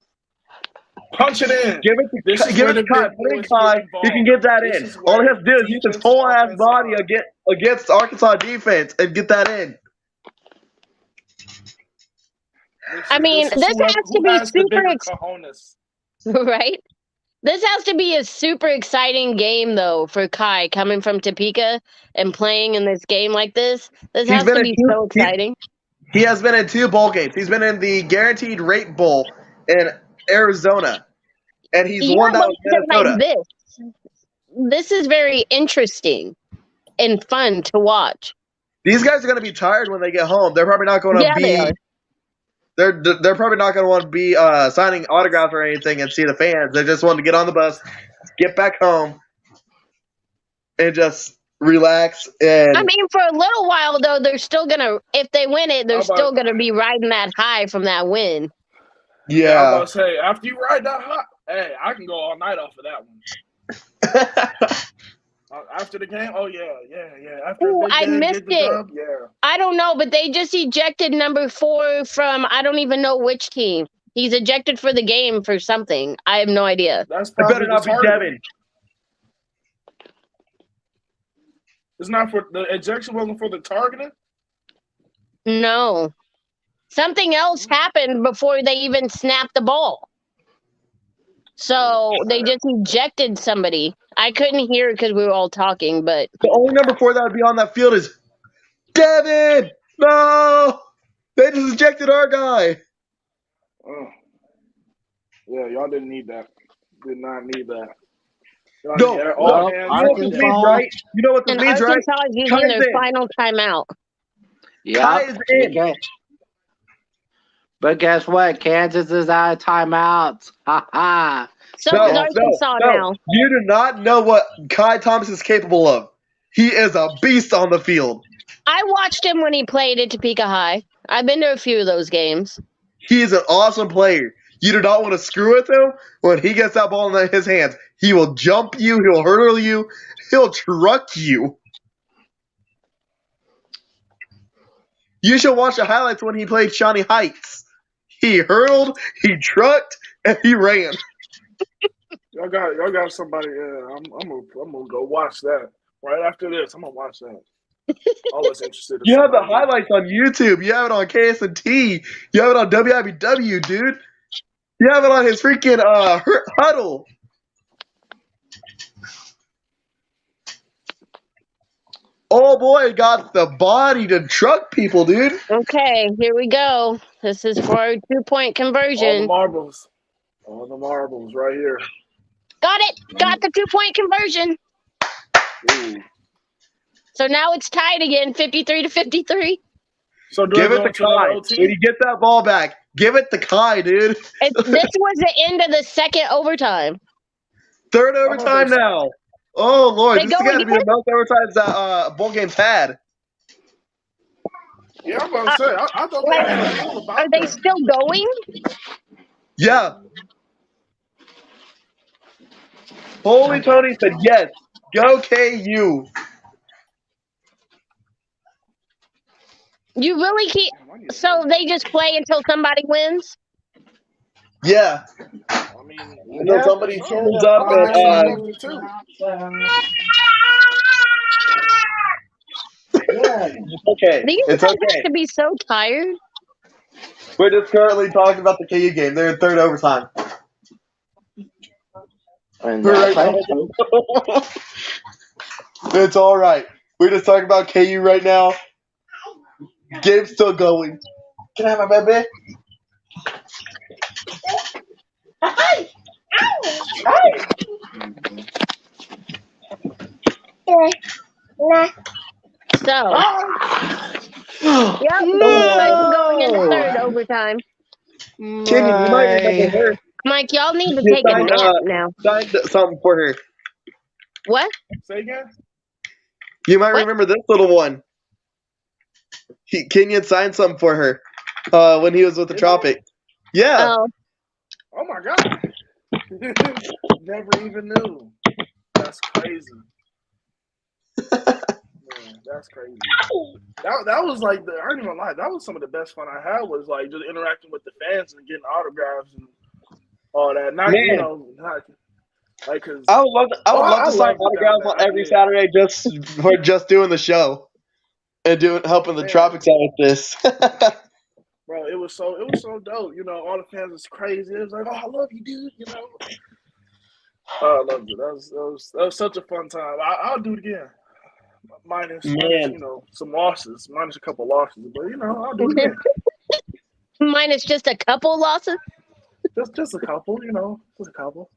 Speaker 3: Punch it in.
Speaker 1: Give it to Kai. Put it in Kai. He can get that in. All he has to do is use his whole ass body against Arkansas defense and get that in.
Speaker 2: I mean, this has to be super right? This has to be a super exciting game, though, for Kai coming from Topeka and playing in this game like this. This has to be so exciting.
Speaker 1: He has been in 2 bowl games. He's been in the Guaranteed Rate Bowl in Arizona, and he's won that with Minnesota.
Speaker 2: Like this is very interesting and fun to watch.
Speaker 1: These guys are going to be tired when they get home. They're probably not going to be.
Speaker 2: They are.
Speaker 1: They're probably not going to want to be signing autographs or anything and see the fans. They just want to get on the bus, get back home, and just relax. And
Speaker 2: I mean, for a little while though, they're still gonna. If they win it, they're still gonna be riding that high from that win.
Speaker 1: Yeah.
Speaker 3: I was about to say, after you ride that high, hey, I can go all night off of that one. After the game,
Speaker 2: I missed it.
Speaker 3: Yeah.
Speaker 2: I don't know, but they just ejected number 4 from I don't even know which team. He's ejected for the game for something. I have no idea.
Speaker 3: That's
Speaker 1: It
Speaker 3: probably
Speaker 1: better
Speaker 3: the
Speaker 1: not be
Speaker 3: target.
Speaker 1: Devin.
Speaker 3: It's not for the ejection wasn't for the targeting.
Speaker 2: No. Something else happened before they even snapped the ball. So they just ejected somebody. I couldn't hear it because we were all talking, but
Speaker 1: The only number 4 that would be on that field is Devin. No, they just ejected our guy.
Speaker 3: Oh. Yeah, y'all didn't need that. Did not need that. Y'all
Speaker 1: No,
Speaker 3: need all
Speaker 4: well,
Speaker 1: you
Speaker 3: hands
Speaker 1: know what this
Speaker 4: Arkansas-
Speaker 1: means, right? You know what this
Speaker 2: and
Speaker 1: means, right?
Speaker 2: Arkansas is using their
Speaker 1: Kaizen.
Speaker 2: final timeout.
Speaker 1: Kai
Speaker 4: Yep.
Speaker 1: is in.
Speaker 4: Okay. But guess what? Kansas is out of timeouts. Ha ha.
Speaker 2: So
Speaker 1: No,
Speaker 2: is
Speaker 1: no,
Speaker 2: Arkansas
Speaker 1: no.
Speaker 2: now.
Speaker 1: You do not know what Kai Thomas is capable of. He is a beast on the field.
Speaker 2: I watched him when he played at Topeka High. I've been to a few of those games.
Speaker 1: He is an awesome player. You do not want to screw with him. When he gets that ball in his hands, he will jump you, he'll hurdle you, he'll truck you. You should watch the highlights when he played Shawnee Heights. He hurdled, he trucked, and he ran.
Speaker 3: Y'all got somebody. Yeah, I'm gonna go watch that right after this. I'm gonna watch that. Always interested. In
Speaker 1: You have the
Speaker 3: somebody.
Speaker 1: highlights on YouTube. You have it on KSNT. You have it on WIBW, dude. You have it on his freaking huddle. Oh boy, got the body to truck people, dude.
Speaker 2: Okay, here we go. This is for our 2-point
Speaker 3: All the
Speaker 2: conversion.
Speaker 3: marbles. All the marbles right here.
Speaker 2: Got it. Got the 2-point conversion.
Speaker 3: Ooh.
Speaker 2: So now it's tied again, 53-53.
Speaker 3: So do
Speaker 1: Give
Speaker 3: it
Speaker 1: it to
Speaker 3: go to another
Speaker 1: Kai.
Speaker 3: OT?
Speaker 1: When you get that ball back, give it to Kai, dude.
Speaker 2: This was the end of the second overtime.
Speaker 1: Third overtime now. Oh Lord,
Speaker 2: They
Speaker 1: this is
Speaker 2: go
Speaker 1: gotta be
Speaker 2: again?
Speaker 1: the most overtimes that bowl games had.
Speaker 3: Yeah, I'm gonna say. I thought they had a rule about
Speaker 2: Are they
Speaker 3: that.
Speaker 2: still going?
Speaker 1: Yeah. Holy Tony said yes. Go KU.
Speaker 2: You really keep. So they just play until somebody wins?
Speaker 1: Yeah.
Speaker 3: I mean,
Speaker 1: Until somebody
Speaker 3: some
Speaker 1: turns up and
Speaker 3: ejected too.
Speaker 1: it's okay.
Speaker 2: These
Speaker 1: It's
Speaker 2: guys
Speaker 1: okay.
Speaker 2: have to be so tired.
Speaker 1: We're just currently talking about the KU game. They're in third overtime.
Speaker 4: And
Speaker 1: We're
Speaker 4: that's
Speaker 1: right
Speaker 4: right.
Speaker 1: now. It's all right. We're just talking about KU right now. Game's still going. Can I have my baby?
Speaker 2: So, yep,
Speaker 4: No!
Speaker 2: looks like we're going into third overtime.
Speaker 1: Kenyon, you might remember her.
Speaker 2: Mike, y'all need to
Speaker 1: You
Speaker 2: take a nap now.
Speaker 1: signed something for her.
Speaker 2: What?
Speaker 3: Say again.
Speaker 1: You might
Speaker 2: What?
Speaker 1: remember this little one. Kenyon signed something for her when he was with the
Speaker 3: Did
Speaker 1: Tropic. Yeah.
Speaker 2: Oh,
Speaker 3: Oh my God. Never even knew. That's crazy. Man, that's crazy. That was like I ain't even lie. That was some of the best fun I had was like just interacting with the fans and getting autographs and all that. Not
Speaker 1: Man.
Speaker 3: you know, not like because
Speaker 1: I would love to sign
Speaker 3: loved it down
Speaker 1: autographs
Speaker 3: there. I
Speaker 1: every
Speaker 3: did.
Speaker 1: Saturday just for just doing the show and helping the
Speaker 3: Man.
Speaker 1: Tropics out with this.
Speaker 3: Bro, it was so dope. You know, all the fans was crazy. It was like, oh, I love you, dude. You know. Oh, I loved it. That was such a fun time. I'll do it again. Minus
Speaker 1: Man.
Speaker 3: you know some losses, minus a couple losses, but you know I'll do it again.
Speaker 2: minus just a couple losses.
Speaker 3: just a couple, you know, just a couple.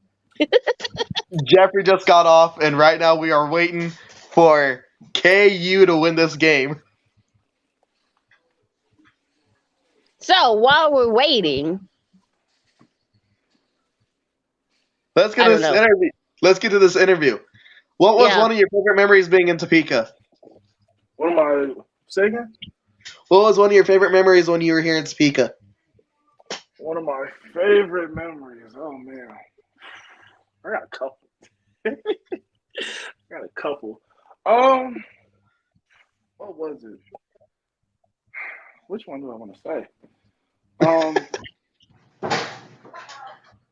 Speaker 1: Jeffrey just got off, and right now we are waiting for KU to win this game.
Speaker 2: So while we're waiting,
Speaker 1: Let's get
Speaker 2: I
Speaker 1: to
Speaker 2: don't
Speaker 1: this
Speaker 2: know.
Speaker 1: interview. Let's get to this interview. What was
Speaker 2: Yeah.
Speaker 1: one of your favorite memories being in Topeka?
Speaker 3: What am I saying?
Speaker 1: What was one of your favorite memories when you were here in Topeka?
Speaker 3: One of my favorite memories. Oh man, I got a couple. What was it? Which one do I want to say?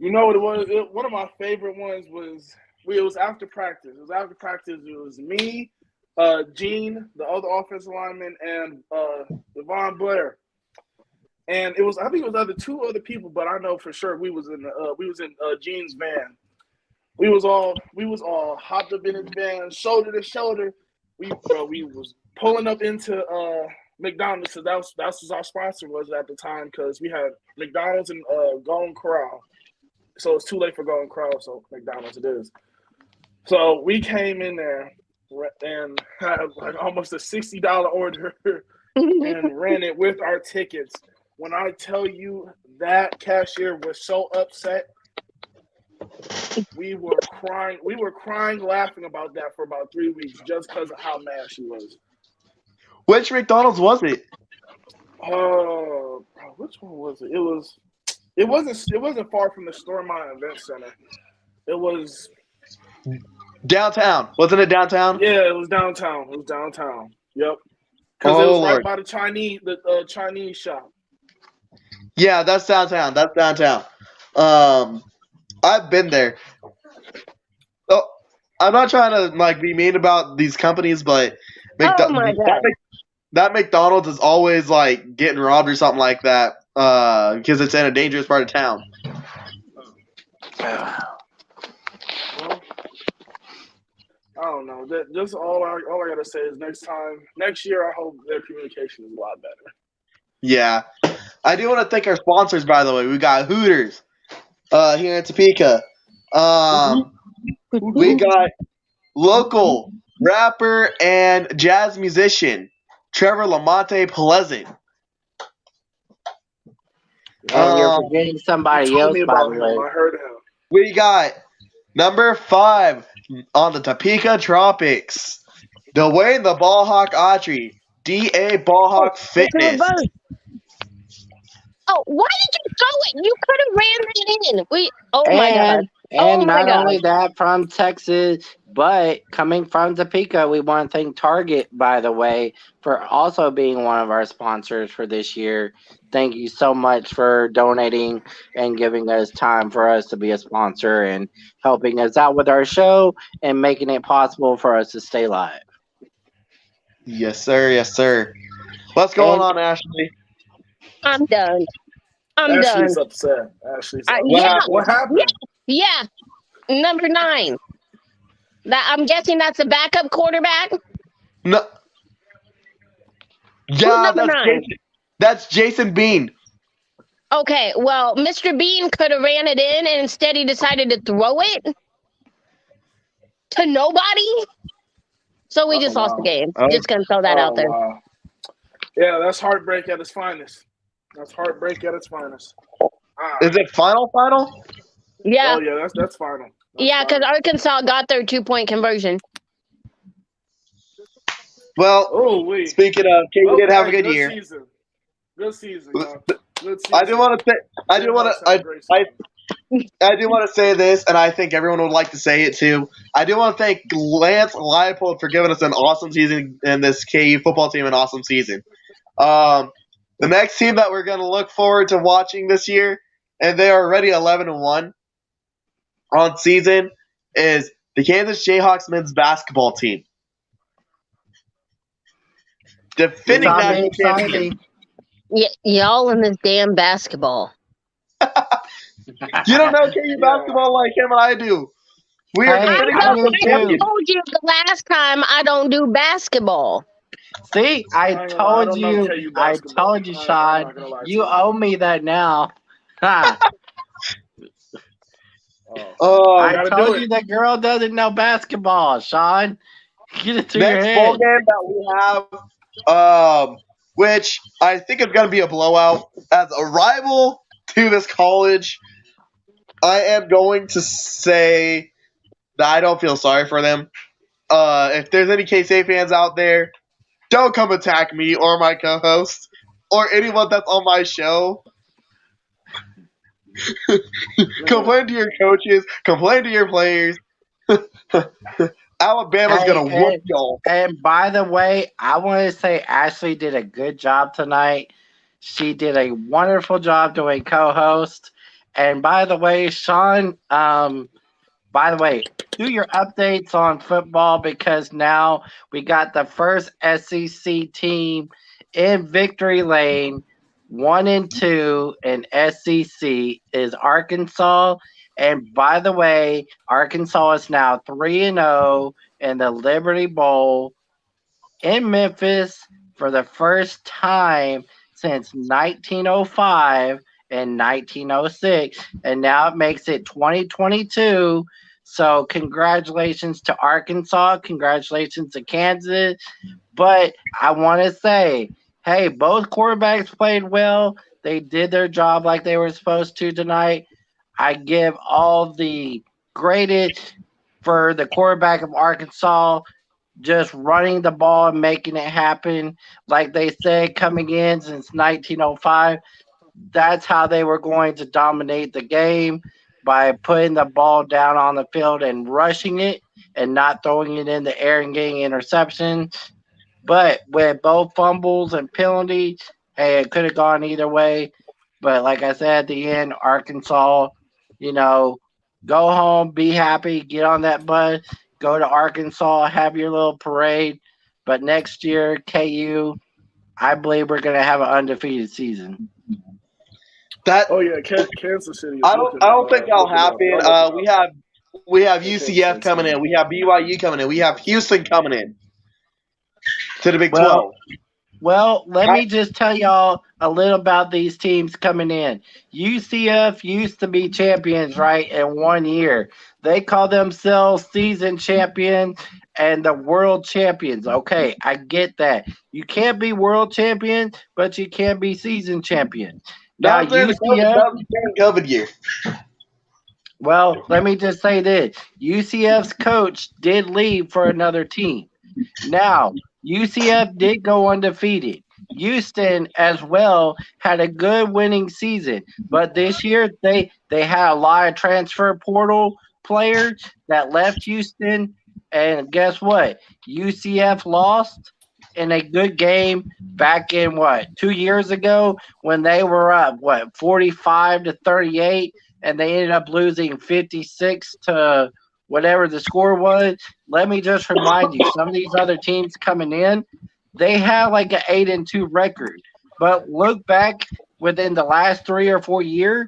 Speaker 3: You know what it was? One of my favorite ones was it was after practice. It was me, Gene, the other offensive lineman, and Devon Blair. And I think it was two other people, but I know for sure we was in Gene's van. We was all hopped up in his van, shoulder to shoulder. We was pulling up into McDonald's. So that's what our sponsor was at the time, because we had McDonald's and Golden Corral. So it's too late for Golden Corral, so McDonald's it is. So we came in there and had like almost a $60 order and ran it with our tickets. When I tell you that cashier was so upset, we were crying, laughing about that for about 3 weeks just because of how mad she was.
Speaker 1: Which McDonald's was it?
Speaker 3: Which one was it? It wasn't far from the Stormont Event Center. It was
Speaker 1: downtown. Wasn't it downtown?
Speaker 3: Yeah, it was downtown. Yep. Because it was right by the Chinese shop.
Speaker 1: Yeah, that's downtown. I've been there. Oh, I'm not trying to be mean about these companies, but that McDonald's is always getting robbed or something like that because it's in a dangerous part of town.
Speaker 3: Well, I don't know. Just all I gotta say is next year, I hope their communication is a lot better.
Speaker 1: Yeah, I do want to thank our sponsors. By the way, we got Hooters here in Topeka. We got local rapper and jazz musician Trevor Lamonte Pleasant.
Speaker 4: And you're forgetting somebody else, by the way.
Speaker 3: I heard him.
Speaker 1: We got number 5 on the Topeka Tropics, Dwayne the Ballhawk Autry, DA Ballhawk Fitness.
Speaker 2: Oh, why did you throw it? You could have ran that in. My God.
Speaker 4: And not only that, from Texas, but coming from Topeka, we want to thank Target, by the way, for also being one of our sponsors for this year. Thank you so much for donating and giving us time for us to be a sponsor and helping us out with our show and making it possible for us to stay live.
Speaker 1: Yes, sir. Yes, sir. What's going on, Ashleigh?
Speaker 2: I'm done.
Speaker 3: Ashley's upset. What happened?
Speaker 2: Yeah. Number 9. I'm guessing that's a backup quarterback?
Speaker 1: No. Yeah, that's Jason Bean.
Speaker 2: Okay, well, Mr. Bean could have ran it in, and instead he decided to throw it to nobody. So we just lost the game.
Speaker 1: Oh.
Speaker 2: Just going to throw that out there.
Speaker 3: Wow. Yeah, that's heartbreak at its finest.
Speaker 1: Is it final?
Speaker 2: Yeah.
Speaker 3: Oh, yeah, that's final.
Speaker 2: Yeah, because Arkansas got their 2-point conversion.
Speaker 1: Well, speaking of, KU did have a good year.
Speaker 3: Good season.
Speaker 1: I do want to say this, and I think everyone would like to say it too. I do want to thank Lance Leipold for giving us an awesome season and this KU football team an awesome season. The next team that we're going to look forward to watching this year, and they are already 11-1 on season, is the Kansas Jayhawks men's basketball team. Defending national champion.
Speaker 2: Y'all in this damn basketball.
Speaker 1: You don't know KU basketball like him and I do. We are defending national champions.
Speaker 2: I told you the last time I don't do basketball.
Speaker 4: See, I told you, Shawn. You owe me that now. I told you that girl doesn't know basketball, Shawn. Get it through your head.
Speaker 1: Next ball game that we have, which I think is going to be a blowout. As a rival to this college, I am going to say that I don't feel sorry for them. If there's any K-State fans out there, don't come attack me or my co-host or anyone that's on my show. Complain to your coaches. Complain to your players. Alabama's going to whoop y'all.
Speaker 4: And by the way, I want to say Ashleigh did a good job tonight. She did a wonderful job doing co-host. And by the way, Shawn, by the way, do your updates on football because now we got the first SEC team in victory lane. 1-2 in SEC is Arkansas. And by the way, Arkansas is now 3-0 in the Liberty Bowl in Memphis for the first time since 1905 and 1906, and now it makes it 2022. So, congratulations to Arkansas, congratulations to Kansas. But I want to say, hey, both quarterbacks played well. They did their job like they were supposed to tonight. I give all the credit for the quarterback of Arkansas just running the ball and making it happen. Like they said, coming in since 1905, that's how they were going to dominate the game by putting the ball down on the field and rushing it and not throwing it in the air and getting interceptions. But with both fumbles and penalties, hey, it could have gone either way. But like I said at the end, Arkansas, you know, go home, be happy, get on that bus, go to Arkansas, have your little parade. But next year, KU, I believe we're going to have an undefeated season.
Speaker 3: Oh yeah, Kansas City. Is
Speaker 1: I don't think that'll happen. We have UCF coming in. We have BYU coming in. We have Houston coming in to the Big 12.
Speaker 4: Well, let me just tell y'all a little about these teams coming in. UCF used to be champions, right, in 1 year. They call themselves season champions and the world champions. Okay, I get that. You can't be world champion, but you can be season champion. Now, UCF.
Speaker 1: That was during COVID year.
Speaker 4: Well, let me just say this. UCF's coach did leave for another team. Now, UCF did go undefeated. Houston as well had a good winning season, but this year they had a lot of transfer portal players that left Houston, and guess what? UCF lost in a good game back in 2 years ago when they were up 45-38, and they ended up losing 56 to whatever the score was. Let me just remind you, some of these other teams coming in, they have like an 8-2 record. But look back within the last 3 or 4 years,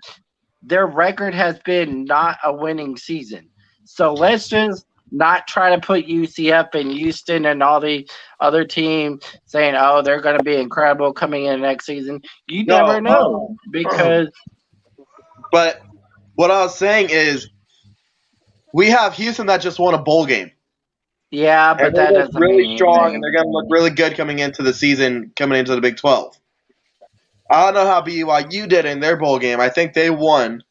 Speaker 4: their record has been not a winning season. So let's just not try to put UCF and Houston and all the other teams saying, oh, they're going to be incredible coming in next season. You never know because.
Speaker 1: But what I was saying is, we have Houston that just won a bowl game.
Speaker 4: Yeah, but that doesn't
Speaker 1: really
Speaker 4: mean
Speaker 1: strong,
Speaker 4: anything.
Speaker 1: and they're going to look really good coming into the season, coming into the Big 12. I don't know how BYU did in their bowl game. I think they won.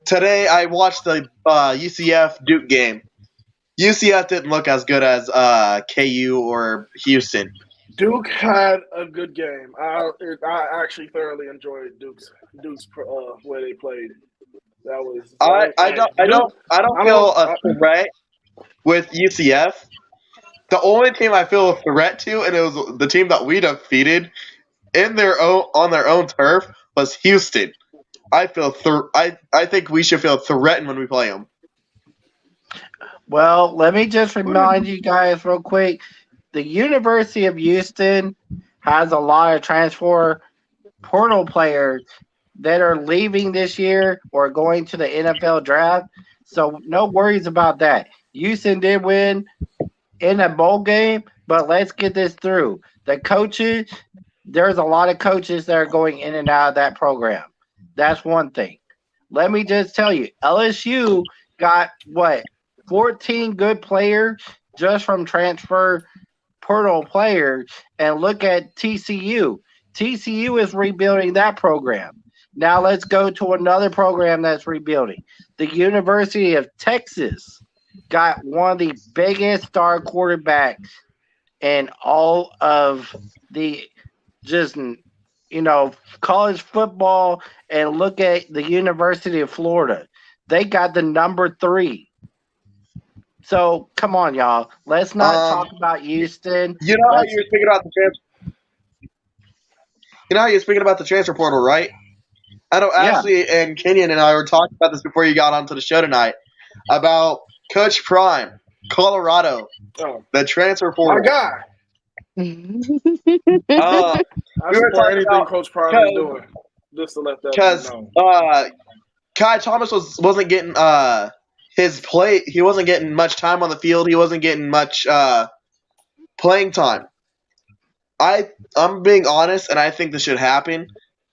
Speaker 1: Today I watched the UCF Duke game. UCF didn't look as good as KU or Houston.
Speaker 3: Duke had a good game. I actually thoroughly enjoyed Duke's way they played. That was.
Speaker 1: I don't feel a threat with UCF. The only team I feel a threat to, and it was the team that we defeated on their own turf, was Houston. I think we should feel threatened when we play them.
Speaker 4: Well, let me just remind you guys real quick. The University of Houston has a lot of transfer portal players that are leaving this year or going to the NFL draft. So no worries about that. Houston did win in a bowl game, but let's get this through. The coaches, there's a lot of coaches that are going in and out of that program. That's one thing. Let me just tell you, LSU got 14 good players just from transfer portal players, and look at TCU. TCU is rebuilding that program. Now let's go to another program that's rebuilding. The University of Texas got one of the biggest star quarterbacks in all of the college football, and look at the University of Florida. They got the number 3. So come on, y'all. Let's not talk about Houston.
Speaker 1: You know how you're speaking about the transfer. You know how you're speaking about the transfer portal, right? I know
Speaker 4: Yeah.
Speaker 1: Ashley and Kenyon and I were talking about this before you got onto the show tonight about Coach Prime, Colorado,
Speaker 3: Oh,
Speaker 1: the transfer
Speaker 3: my
Speaker 1: portal.
Speaker 3: guy.
Speaker 1: Uh,
Speaker 3: I
Speaker 1: we were
Speaker 3: support
Speaker 1: talking
Speaker 3: anything
Speaker 1: about
Speaker 3: Coach Prime is doing. Just to let that be
Speaker 1: because
Speaker 3: known.
Speaker 1: Kai Thomas wasn't getting his play. He wasn't getting much time on the field. He wasn't getting much playing time. I'm being honest, and I think this should happen,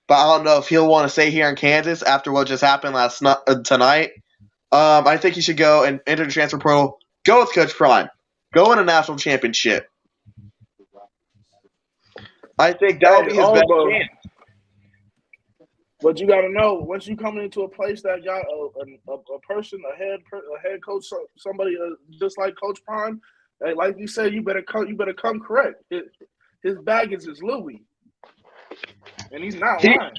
Speaker 1: but I don't know if he'll want to stay here in Kansas after what just happened tonight. I think he should go and enter the transfer portal. Go with Coach Prime. Go win a national championship. I think that would be his best chance.
Speaker 3: But you got to know, once you come into a place that got a person, a head coach, somebody just like Coach Prime, like you said, you better come correct. His baggage is Louis, and he's not lying.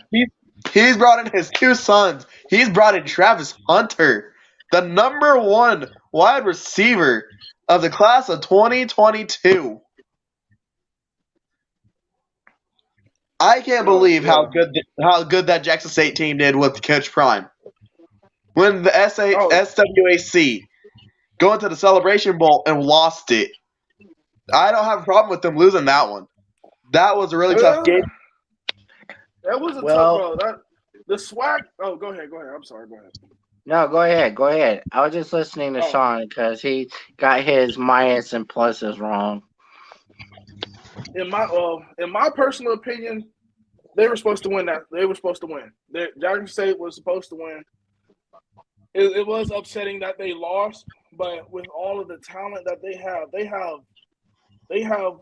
Speaker 1: He's brought in his two sons. He's brought in Travis Hunter, the number 1 wide receiver of the class of 2022. I can't believe how good that Jackson State team did with Coach Prime. When the SWAC going to the Celebration Bowl and lost it, I don't have a problem with them losing that one. That was a really tough game.
Speaker 3: That was a tough bro. The SWAC. Oh, go ahead. I'm sorry. Go ahead.
Speaker 4: No, go ahead. I was just listening to Shawn because he got his minus and pluses wrong.
Speaker 3: In my personal opinion, they were supposed to win that. They were supposed to win. Jackson State was supposed to win. It was upsetting that they lost, but with all of the talent that they have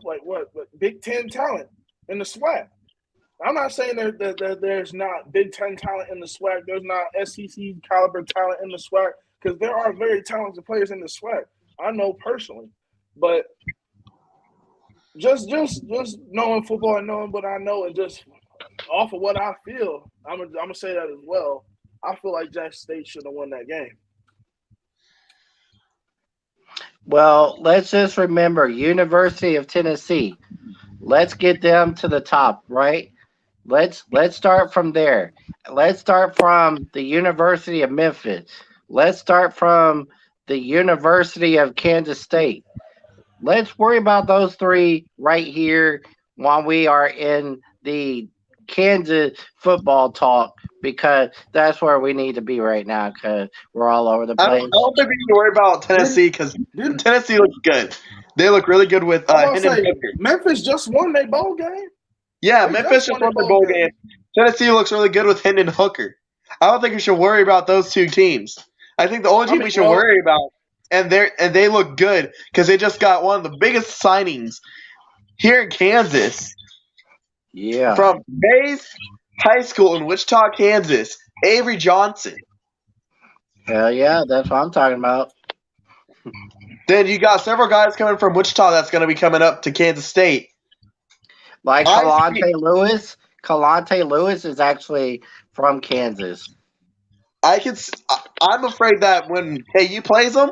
Speaker 3: like what Big Ten talent in the SWAC. I'm not saying that there's not Big Ten talent in the SWAC. There's not SEC caliber talent in the SWAC because there are very talented players in the SWAC. I know personally, but just knowing football and knowing what I know and just off of what I feel, I'm gonna say that as well. I feel like Jackson State should have won that game.
Speaker 4: Well, let's just remember University of Tennessee. Let's get them to the top, right? Let's start from there. Let's start from the University of Memphis. Let's start from the University of Kansas State. Let's worry about those three right here while we are in the Kansas football talk because that's where we need to be right now because we're all over the place.
Speaker 1: I don't think we need to worry about Tennessee because Tennessee looks good. They look really good with Hendon Hooker.
Speaker 3: Memphis just won their bowl game.
Speaker 1: Yeah, Memphis just won their bowl game. Tennessee looks really good with Hendon Hooker. I don't think we should worry about those two teams. I think the only team we should worry about, and they look good because they just got one of the biggest signings here in Kansas.
Speaker 4: Yeah.
Speaker 1: From Mays High School in Wichita, Kansas, Avery Johnson.
Speaker 4: Hell yeah, that's what I'm talking about.
Speaker 1: Then you got several guys coming from Wichita that's going to be coming up to Kansas State.
Speaker 4: Like Kalante Lewis. Kalante Lewis is actually from Kansas.
Speaker 1: I'm afraid that when KU plays them,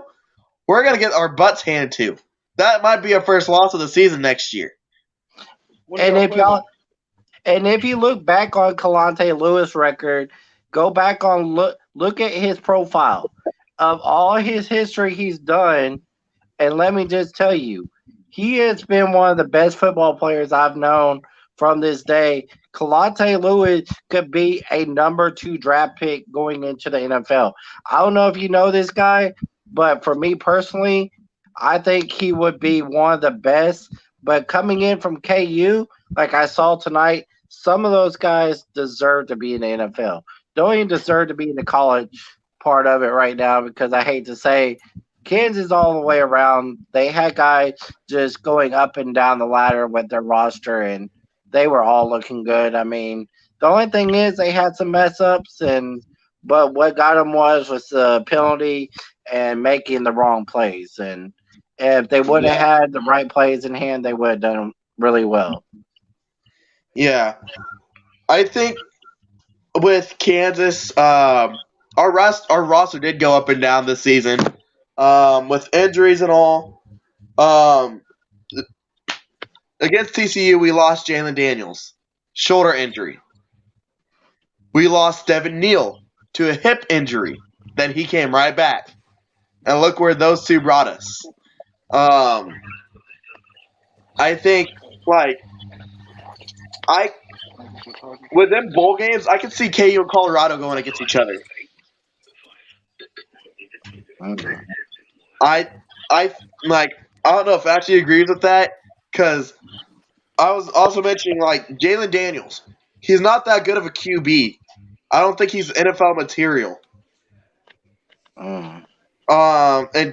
Speaker 1: we're going to get our butts handed to. That might be our first loss of the season next year.
Speaker 4: And if you look back on Kalante Lewis' record, go back on look at his profile of all his history he's done, and let me just tell you, he has been one of the best football players I've known from this day. Kalante Lewis could be a number 2 draft pick going into the NFL. I don't know if you know this guy, but for me personally, I think he would be one of the best. But coming in from KU, like I saw tonight, some of those guys deserve to be in the NFL. Don't even deserve to be in the college part of it right now because I hate to say Kansas all the way around. They had guys just going up and down the ladder with their roster, and they were all looking good. I mean, the only thing is they had some mess ups, but what got them was the penalty and making the wrong plays. And if they would have had the right plays in hand, they would have done really well.
Speaker 1: Yeah. I think with Kansas, our roster did go up and down this season with injuries and all. Against TCU, we lost Jalen Daniels. Shoulder injury. We lost Devin Neal to a hip injury. Then he came right back. And look where those two brought us. I think, with them bowl games, I can see KU and Colorado going against each other. I don't know if I actually agrees with that, because I was also mentioning, Jalen Daniels. He's not that good of a QB. I don't think he's NFL material. And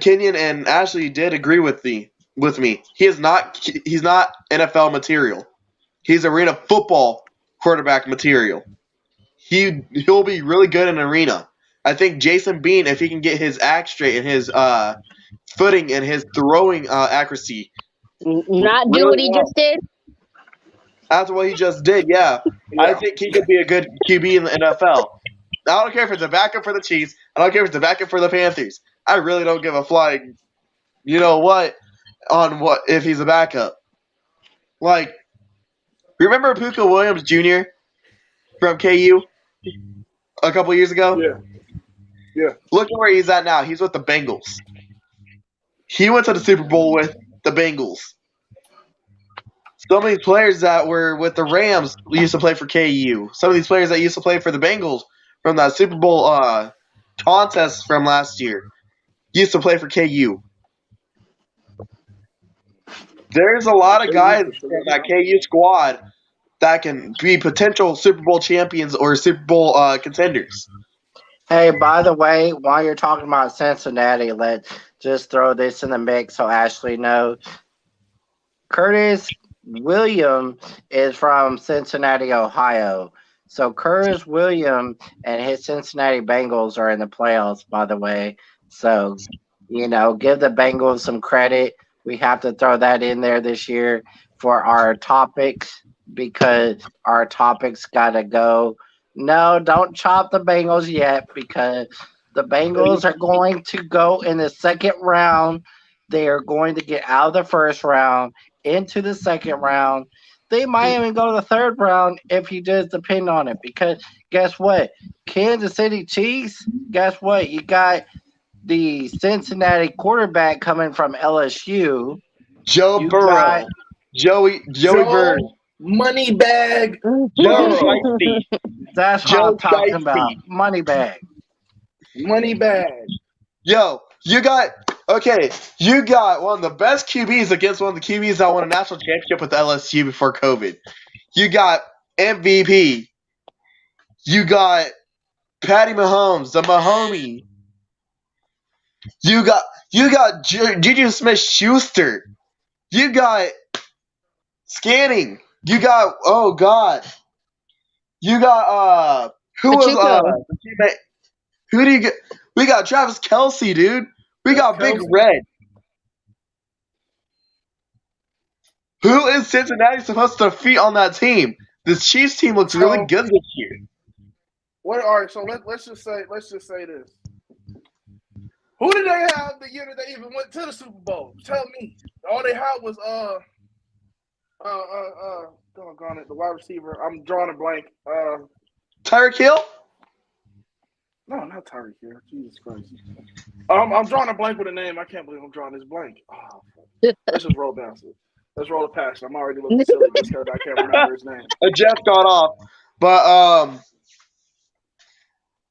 Speaker 1: Kenyon and Ashleigh did agree with me. He's not NFL material. He's arena football quarterback material. He'll be really good in arena. I think Jason Bean, if he can get his act straight and his footing and his throwing accuracy,
Speaker 2: not do what he just did.
Speaker 1: After what he just did, yeah. I think he could be a good QB in the NFL. I don't care if it's a backup for the Chiefs. I don't care if it's a backup for the Panthers. I really don't give a flying, you know what, on what if he's a backup. Remember Puka Williams Jr. from KU a couple years ago?
Speaker 3: Yeah.
Speaker 1: Look at where he's at now. He's with the Bengals. He went to the Super Bowl with the Bengals. Some of these players that were with the Rams used to play for KU. Some of these players that used to play for the Bengals from that Super Bowl contest from last year used to play for KU. There's a lot of guys from that KU squad that can be potential Super Bowl champions or Super Bowl contenders.
Speaker 4: Hey, by the way, while you're talking about Cincinnati, let's just throw this in the mix so Ashleigh knows. Curtis Williams is from Cincinnati, Ohio. So Curtis Williams and his Cincinnati Bengals are in the playoffs, by the way. So, give the Bengals some credit. We have to throw that in there this year for our topics, because our topics got to go. No, don't chop the Bengals yet, because the Bengals are going to go in the second round. They are going to get out of the first round into the second round. They might even go to the third round if you just depend on it, because guess what? Kansas City Chiefs, guess what? You got the Cincinnati quarterback coming from LSU.
Speaker 1: Joe Burrow. Joey Burrow.
Speaker 3: Moneybag.
Speaker 1: Joe Shiesty.
Speaker 4: That's what I'm talking about. Moneybag.
Speaker 1: Yo, you got one of the best QBs against one of the QBs that won a national championship with LSU before COVID. You got MVP. You got Patty Mahomes, the Mahomie. You got Juju Smith-Schuster. You got Scanning. You got You got who do you get? We got Travis Kelce, dude. We got Big Red. Who is Cincinnati supposed to defeat on that team? This Chiefs team looks really good this year.
Speaker 3: All right, so let's just say this. Who did they have the year that they even went to the Super Bowl? Tell me. All they had was doggone it, the wide receiver. I'm drawing a blank.
Speaker 1: Tyreek Hill?
Speaker 3: No, not Tyreek Hill. Jesus Christ. I'm drawing a blank with a name. I can't believe I'm drawing this blank. Oh, let's just roll down. Let's roll the passion. I'm already looking silly because I can't remember his name.
Speaker 1: Jeff got off. But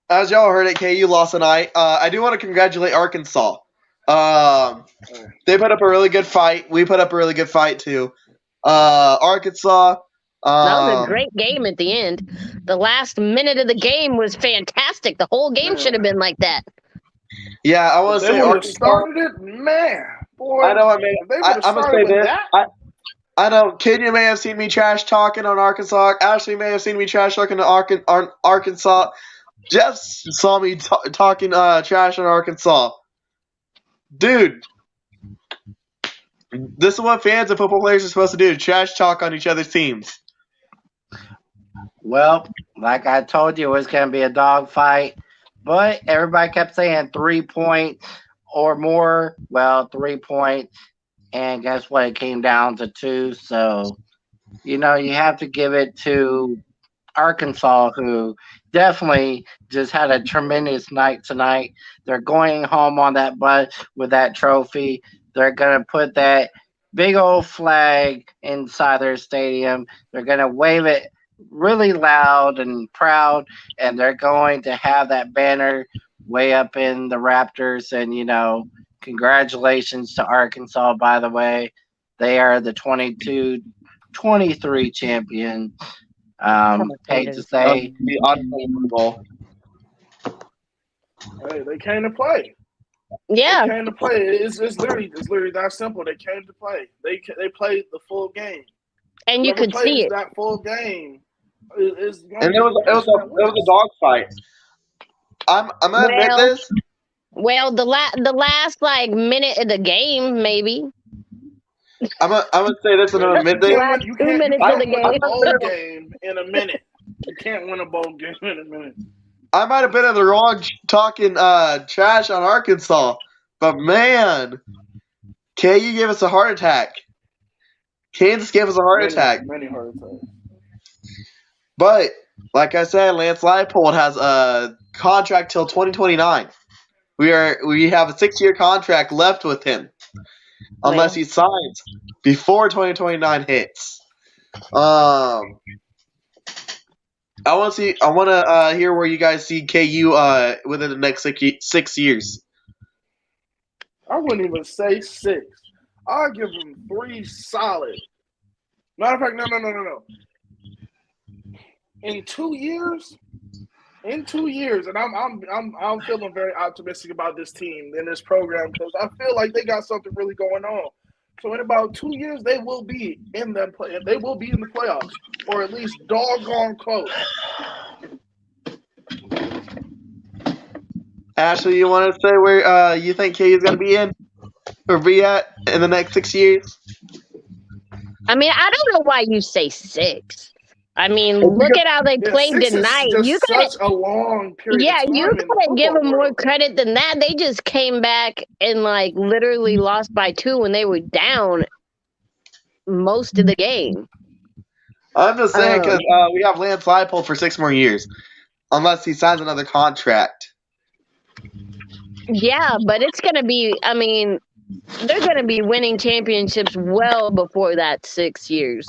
Speaker 1: as y'all heard it, KU lost tonight. I do want to congratulate Arkansas. They put up a really good fight. We put up a really good fight too. Arkansas.
Speaker 2: That was a great game at the end. The last minute of the game was fantastic. The whole game should have been like that.
Speaker 1: Yeah, I want to say Arkansas
Speaker 3: started it, man. Boy,
Speaker 1: I know. I'm gonna say this. I know Kenyon may have seen me trash talking on Arkansas. Ashleigh may have seen me trash talking on Arkansas. Jeff saw me talking trash on Arkansas. Dude, this is what fans and football players are supposed to do: trash talk on each other's teams.
Speaker 4: Well, like I told you, it was going to be a dogfight, but everybody kept saying 3 points or more. Well, 3 points, and guess what? It came down to 2. So, you have to give it to Arkansas, who definitely just had a tremendous night tonight. They're going home on that bus with that trophy. They're gonna put that big old flag inside their stadium. They're gonna wave it really loud and proud, and they're going to have that banner way up in the Raptors. And congratulations to Arkansas, by the way. They are the 22-23 champion. Hate to say,
Speaker 1: The unbelievable.
Speaker 3: Hey, they came to play.
Speaker 2: Yeah.
Speaker 3: They came to play. It's literally that simple. They came to play. They played the full game.
Speaker 2: And you could see it.
Speaker 3: That full game is
Speaker 1: And it was a dog fight. I'm gonna admit this.
Speaker 2: Well, the last minute of the game, maybe.
Speaker 1: I'm gonna say this and admit this.
Speaker 3: You can't
Speaker 2: 2 minutes of the
Speaker 3: win a
Speaker 2: game.
Speaker 3: bowl game in a minute. You can't win a bowl game in a minute.
Speaker 1: I might have been in the wrong talking trash on Arkansas, but man, KU gave us a heart attack. Kansas gave us a heart attack.
Speaker 3: Many heart attacks.
Speaker 1: But like I said, Lance Leipold has a contract till 2029. We have a 6-year contract left with him, unless he signs before 2029 hits. I want to hear where you guys see KU within the next 6 years.
Speaker 3: I wouldn't even say 6. I'll give them 3 solid. Matter of fact, no. In 2 years, and I'm feeling very optimistic about this team and this program because I feel like they got something really going on. So in about 2 years, they will be in the playoffs, or at least doggone close.
Speaker 1: Ashley, you want to say where you think KU is going to be in or be at in the next 6 years?
Speaker 2: I mean, I don't know why you say 6. I mean, look at how they played tonight.
Speaker 3: You got such a long period.
Speaker 2: Yeah, you gotta give them more credit than that. They just came back and literally lost by 2 when they were down most of the game.
Speaker 1: I'm just saying because we have Lance Leipold for 6 more years, unless he signs another contract.
Speaker 2: Yeah, but it's gonna be. I mean, they're gonna be winning championships well before that 6 years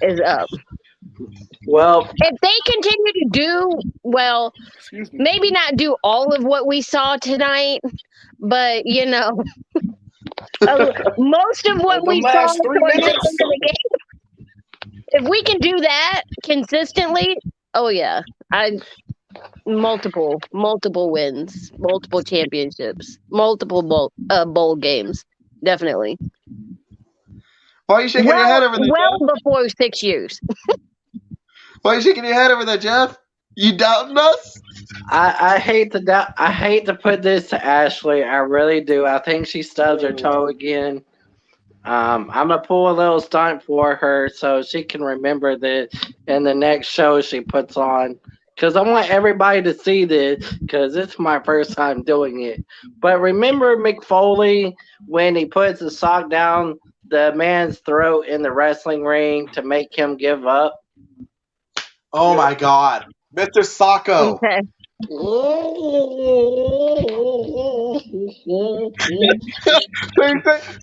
Speaker 2: is up.
Speaker 4: well,
Speaker 2: If they continue to do well, maybe not do all of what we saw tonight, but most of what we saw
Speaker 3: last 3
Speaker 2: towards the end
Speaker 3: minutes.
Speaker 2: of the game. If we can do that consistently, oh yeah, multiple wins, multiple championships, multiple bowl games, definitely.
Speaker 1: Why are you shaking your head over there,
Speaker 2: Well before 6 years.
Speaker 1: Why are you shaking your head over there, Jeff? You doubting us?
Speaker 4: I hate to put this to Ashleigh. I really do. I think she stubs her toe again. I'm gonna pull a little stunt for her so she can remember that in the next show she puts on. Because I want everybody to see this because it's my first time doing it. But remember McFoley when he puts the sock down the man's throat in the wrestling ring to make him give up?
Speaker 1: Oh my God, Mr. Sacco.
Speaker 2: Okay.
Speaker 1: So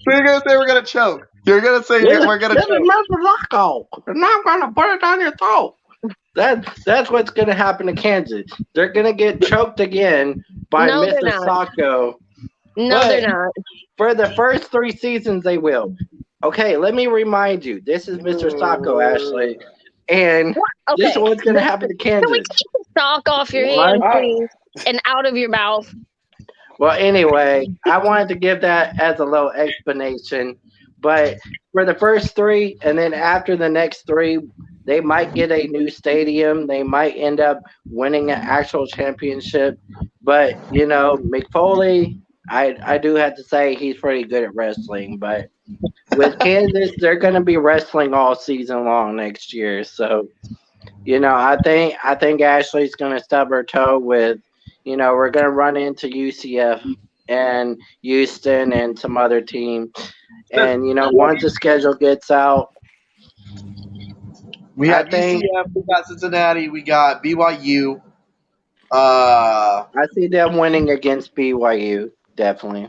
Speaker 1: you're gonna say we're gonna choke? You're gonna say we're gonna choke?
Speaker 4: This is Mr. Sacco, and I'm gonna put it down your throat. That's what's gonna happen to Kansas. They're gonna get choked again by Mr. Sacco.
Speaker 2: No, they're not.
Speaker 4: For the first 3 seasons, they will. Okay, let me remind you. This is Mr. Sacco, Ashleigh. And this is what's going to happen to Kansas.
Speaker 2: Can we take the sock off your hand, please, and out of your mouth?
Speaker 4: Well, anyway, I wanted to give that as a little explanation. But for the first 3, and then after the next 3, they might get a new stadium. They might end up winning an actual championship. But, McFoley, I do have to say he's pretty good at wrestling. But with Kansas, they're going to be wrestling all season long next year. So, I think Ashleigh's going to stub her toe with, we're going to run into UCF and Houston and some other team. And, once the schedule gets out.
Speaker 1: We have UCF, we got Cincinnati, we got BYU.
Speaker 4: I see them winning against BYU, definitely.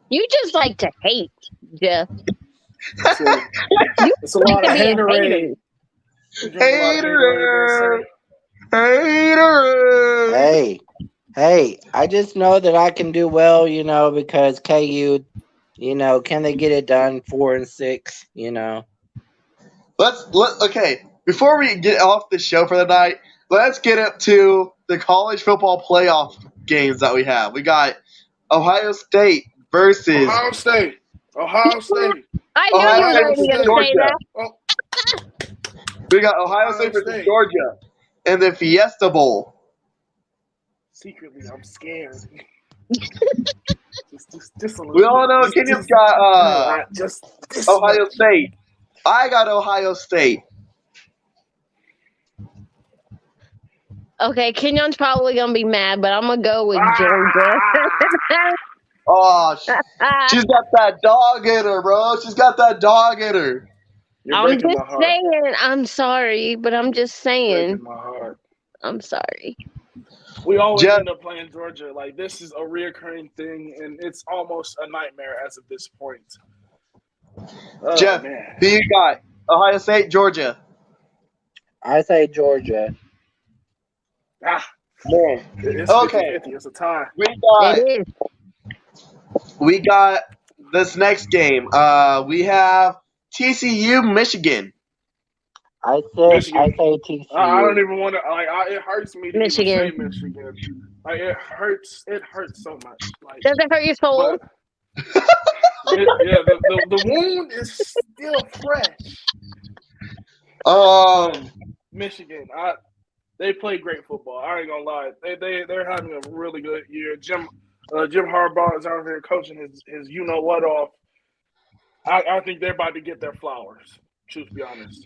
Speaker 2: You just like to hate, Jeff.
Speaker 3: It's a lot
Speaker 2: to
Speaker 3: of
Speaker 2: be a
Speaker 3: haterade.
Speaker 1: Hater.
Speaker 4: Hey, I just know that I can do well, because KU, can they get it done 4-6,
Speaker 1: Okay, before we get off the show for the night, let's get up to the college football playoff games that we have. We got Ohio State versus
Speaker 3: Ohio State.
Speaker 2: I knew you were going to say that.
Speaker 3: Oh,
Speaker 1: We got Ohio State versus Georgia in the Fiesta Bowl.
Speaker 3: Secretly, I'm scared. just a little
Speaker 1: We all know Kenyon's got Ohio State. I got Ohio State.
Speaker 2: Okay, Kenyon's probably going to be mad, but I'm going to go with Georgia.
Speaker 1: Oh, she's got that dog in her, bro. She's got that dog in her.
Speaker 2: I'm just saying. I'm sorry, but I'm just saying.
Speaker 3: Breaking my heart.
Speaker 2: I'm sorry.
Speaker 3: We always end up playing Georgia. Like, this is a reoccurring thing, and it's almost a nightmare as of this point. Oh,
Speaker 1: Jeff,
Speaker 3: man.
Speaker 1: who you got? Ohio State, Georgia.
Speaker 4: I say Georgia.
Speaker 1: Man.
Speaker 3: It's
Speaker 1: okay.
Speaker 3: 50-50. It's a tie.
Speaker 1: We got this next game. We have TCU, Michigan.
Speaker 4: I say TCU.
Speaker 3: I don't even want to. It hurts me to
Speaker 2: Michigan.
Speaker 3: even say Michigan. Like, it hurts. It hurts so much. Like,
Speaker 2: does it hurt your soul?
Speaker 3: The wound is still fresh. Michigan. They play great football. I ain't gonna lie. They're having a really good year. Jim Harbaugh is out here coaching his you know what off. I think they're about to get their flowers. Truth be honest.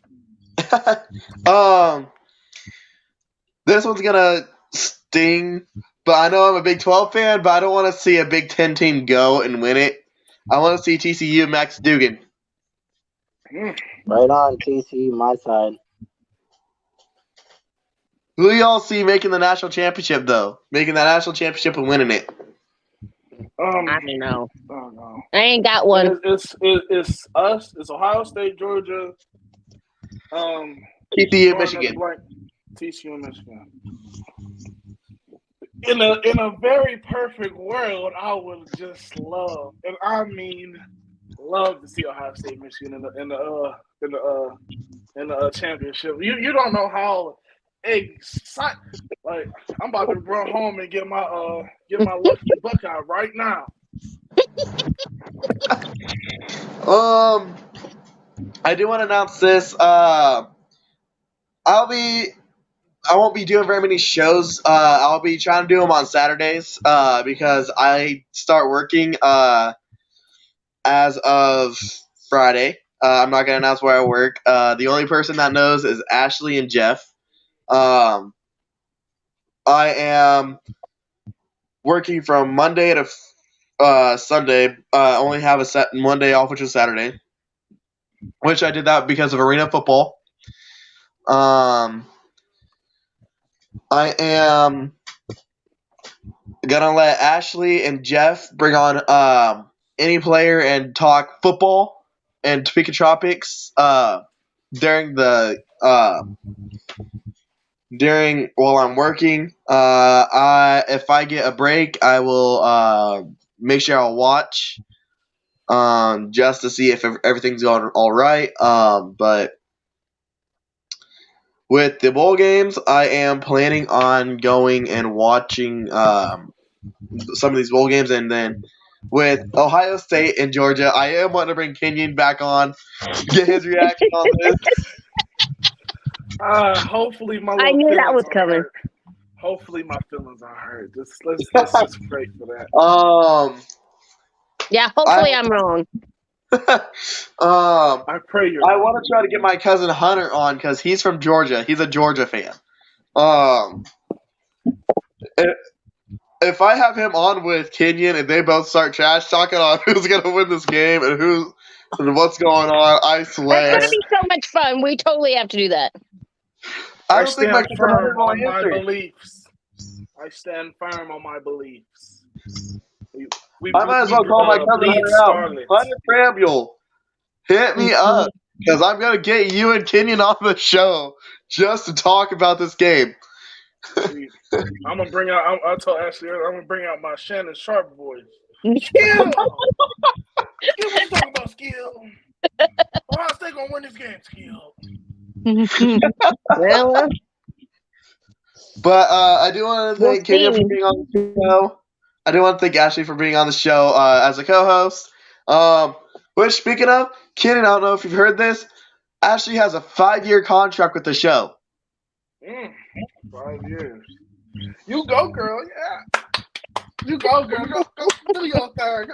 Speaker 1: This one's gonna sting, but I know I'm a Big 12 fan, but I don't want to see a Big 10 team go and win it. I want to see TCU, Max Duggan.
Speaker 4: Right on, TCU, my side.
Speaker 1: Who y'all see making the national championship, though? Making that national championship and winning it?
Speaker 2: I don't know. I ain't got one.
Speaker 3: It's us. It's Ohio State, Georgia.
Speaker 1: TCU, Michigan.
Speaker 3: TCU, Michigan. In a very perfect world, I would just love, and I mean love to see Ohio State, Michigan in the championship. You don't know how excited. Like, I'm about to run home and get my lucky Buckeye right now.
Speaker 1: I do want to announce this. I won't be doing very many shows. I'll be trying to do them on Saturdays because I start working as of Friday. I'm not going to announce where I work. The only person that knows is Ashleigh and Jeff. I am working from Monday to Sunday. I only have one day off, which is Saturday, which I did that because of arena football. I am gonna let Ashleigh and Jeff bring on any player and talk football and speak of tropics during while I'm working. If I get a break, I will make sure I'll watch just to see if everything's going all right. But with the bowl games, I am planning on going and watching some of these bowl games, and then with Ohio State and Georgia, I am wanting to bring Kenyon back on, get his reaction on this.
Speaker 3: Hopefully
Speaker 2: I knew that was coming.
Speaker 3: Hurt. Hopefully my feelings are hurt. Let's just pray for that.
Speaker 2: Yeah, hopefully I'm wrong.
Speaker 3: I pray you're.
Speaker 1: I want to try to get my cousin Hunter on because he's from Georgia. He's a Georgia fan. If I have him on with Kenyon and they both start trash talking on who's gonna win this game and What's going on? I
Speaker 2: That's
Speaker 1: swear.
Speaker 2: gonna be so much fun. We totally have to do that.
Speaker 1: I
Speaker 3: I
Speaker 1: don't think my
Speaker 3: stand firm
Speaker 1: will
Speaker 3: on my
Speaker 1: answer.
Speaker 3: beliefs. I stand firm on my beliefs. We
Speaker 1: I might as well call my cousin
Speaker 3: bleed
Speaker 1: Hunter out.
Speaker 3: scarlet.
Speaker 1: Hunter Prambuel, hit me up because I'm gonna get you and Kenyon on the show just to talk about this game.
Speaker 3: I'm gonna bring out. I told Ashley earlier, I'm gonna bring out my Shannon Sharp voice. Skill. Skill, what you talking about, Skill? Ohio State gonna win this game, Skill.
Speaker 2: Well,
Speaker 1: But I do want to
Speaker 2: we'll
Speaker 1: thank Kenyon for
Speaker 2: see.
Speaker 1: being on the show. I do want to thank Ashley for being on the show as a co-host. Which, speaking of, Kenyon, I don't know if you've heard this, Ashley has a 5-year contract with the show.
Speaker 3: 5 years. You go, girl. Yeah. You go, girl. Go do your thing.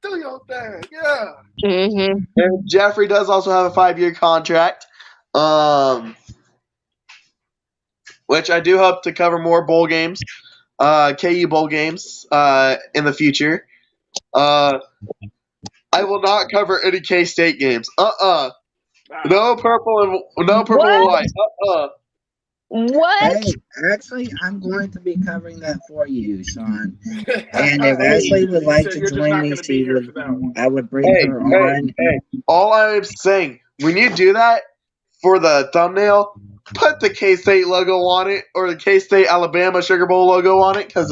Speaker 3: Do your thing. Yeah.
Speaker 2: Mm-hmm.
Speaker 1: And Jeffrey does also have a 5-year contract, which I do hope to cover more bowl games, KU bowl games in the future. I will not cover any K-State games. No purple and white.
Speaker 2: What?
Speaker 6: Hey, actually, I'm going to be covering that for you, Shawn. And if Ashley would like to join me, I would bring her on.
Speaker 1: Hey. All I'm saying, when you do that for the thumbnail, put the K-State logo on it or the K-State Alabama Sugar Bowl logo on it, because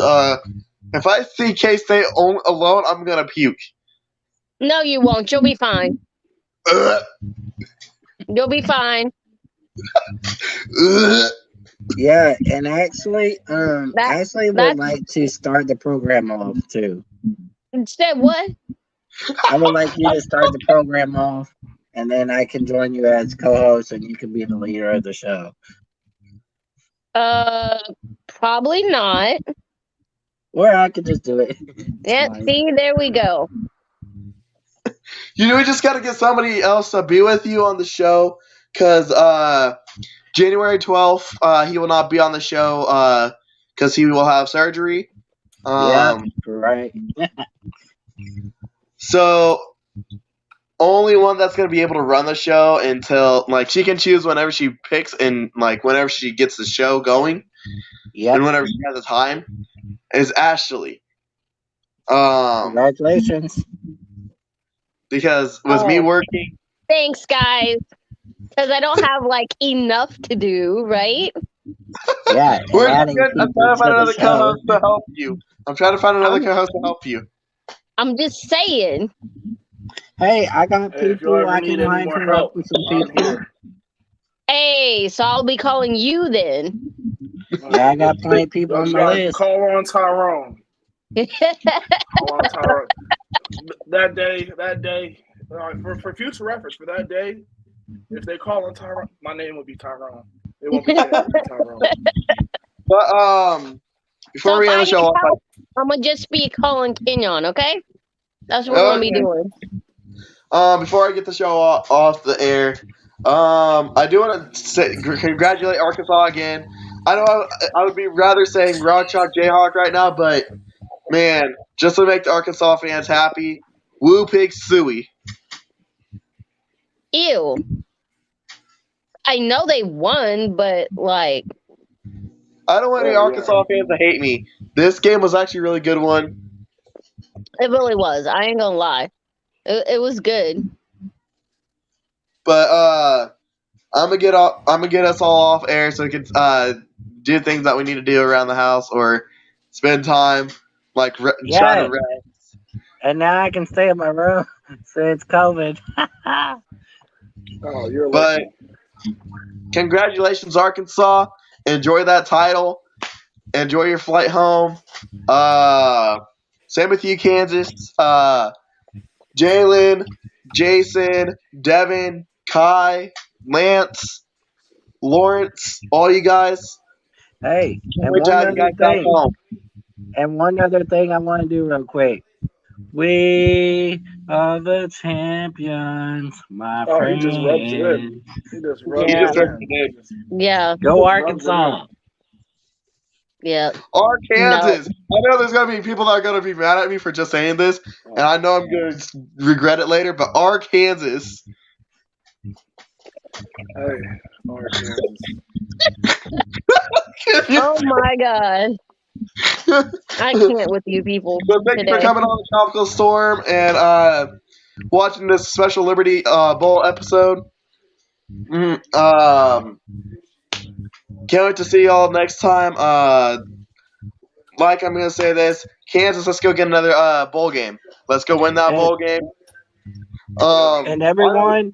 Speaker 1: if I see K-State alone, I'm gonna puke.
Speaker 2: No, you won't. You'll be fine.
Speaker 1: Ugh.
Speaker 2: You'll be fine.
Speaker 1: Ugh.
Speaker 6: Yeah, and actually, Ashley would like to start the program off too.
Speaker 2: Said what?
Speaker 6: I would like you to start the program off, and then I can join you as co-host, and you can be the leader of the show.
Speaker 2: Probably not.
Speaker 6: Or I could just do it.
Speaker 2: Yeah,
Speaker 6: fine.
Speaker 2: see, there we go.
Speaker 1: We just got to get somebody else to be with you on the show, because January 12th, he will not be on the show because he will have surgery.
Speaker 6: Yeah, right.
Speaker 1: So, only one that's going to be able to run the show until, she can choose whenever she picks and, whenever she gets the show going.
Speaker 6: Yeah.
Speaker 1: And whenever she has the time, is Ashleigh.
Speaker 6: Congratulations.
Speaker 1: Because with me working.
Speaker 2: Thanks, guys. Because I don't have, enough to do, right?
Speaker 6: Yeah.
Speaker 1: I'm trying to find another co-host to help you. I'm trying to find another co-host to help you.
Speaker 2: I'm just saying.
Speaker 6: Hey, I got people I can line her up with some people.
Speaker 2: Hey, so I'll be calling you then.
Speaker 6: Yeah, I got plenty of people on my list.
Speaker 3: Call on Tyrone. Call on Tyrone. That day, for future reference, for that day, if they call on Tyrone, my name will be Tyrone. It won't be Tyrone.
Speaker 1: But before we end the show off,
Speaker 2: I'm gonna just be calling Kenyon, okay? That's what we're gonna be doing.
Speaker 1: Before I get the show off the air, I do want to congratulate Arkansas again. I know I would be rather saying Rock Chalk Jayhawk right now, but man, just to make the Arkansas fans happy, woo pig suey.
Speaker 2: Ew. I know they won, but
Speaker 1: I don't want any Arkansas fans to hate me. This game was actually a really good one.
Speaker 2: It really was. I ain't gonna lie. It was good.
Speaker 1: But I'm gonna get us all off air so we can do things that we need to do around the house or spend time trying to rest.
Speaker 6: And now I can stay in my room since COVID.
Speaker 1: But congratulations, Arkansas! Enjoy that title. Enjoy your flight home. Same with you, Kansas. Jalen, Jason, Devin, Kai, Lance, Lawrence, all you guys.
Speaker 6: Hey, and one other thing I want to do real quick. We are the champions, my friend.
Speaker 3: He just rubs it in. He just rubs
Speaker 2: it in. Yeah.
Speaker 6: Go Arkansas.
Speaker 2: Yeah.
Speaker 1: Arkansas. I know there's gonna be people that are gonna be mad at me for just saying this, and I know I'm gonna regret it later. But Arkansas.
Speaker 3: Hey, Arkansas.
Speaker 2: Oh my god. I can't with you people.
Speaker 1: So thank you for coming on the Tropical Storm and watching this special Liberty Bowl episode. Can't wait to see y'all next time. I'm gonna say this: Kansas, let's go get another bowl game. Let's go win that bowl game.
Speaker 6: And everyone,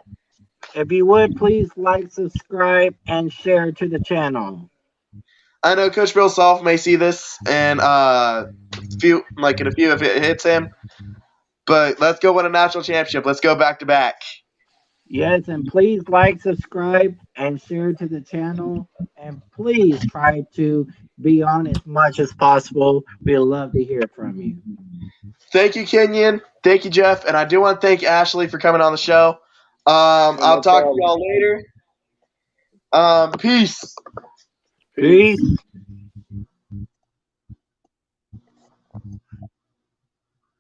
Speaker 6: if you would please like, subscribe, and share to the channel.
Speaker 1: I know Coach Bill Soft may see this and in a few if it hits him. But let's go win a national championship. Let's go back to back.
Speaker 6: Yes, and please like, subscribe, and share to the channel. And please try to be on as much as possible. We'd love to hear from you.
Speaker 1: Thank you, Kenyon. Thank you, Jeff. And I do want to thank Ashleigh for coming on the show. I'll talk to y'all later. Peace.
Speaker 6: Peace.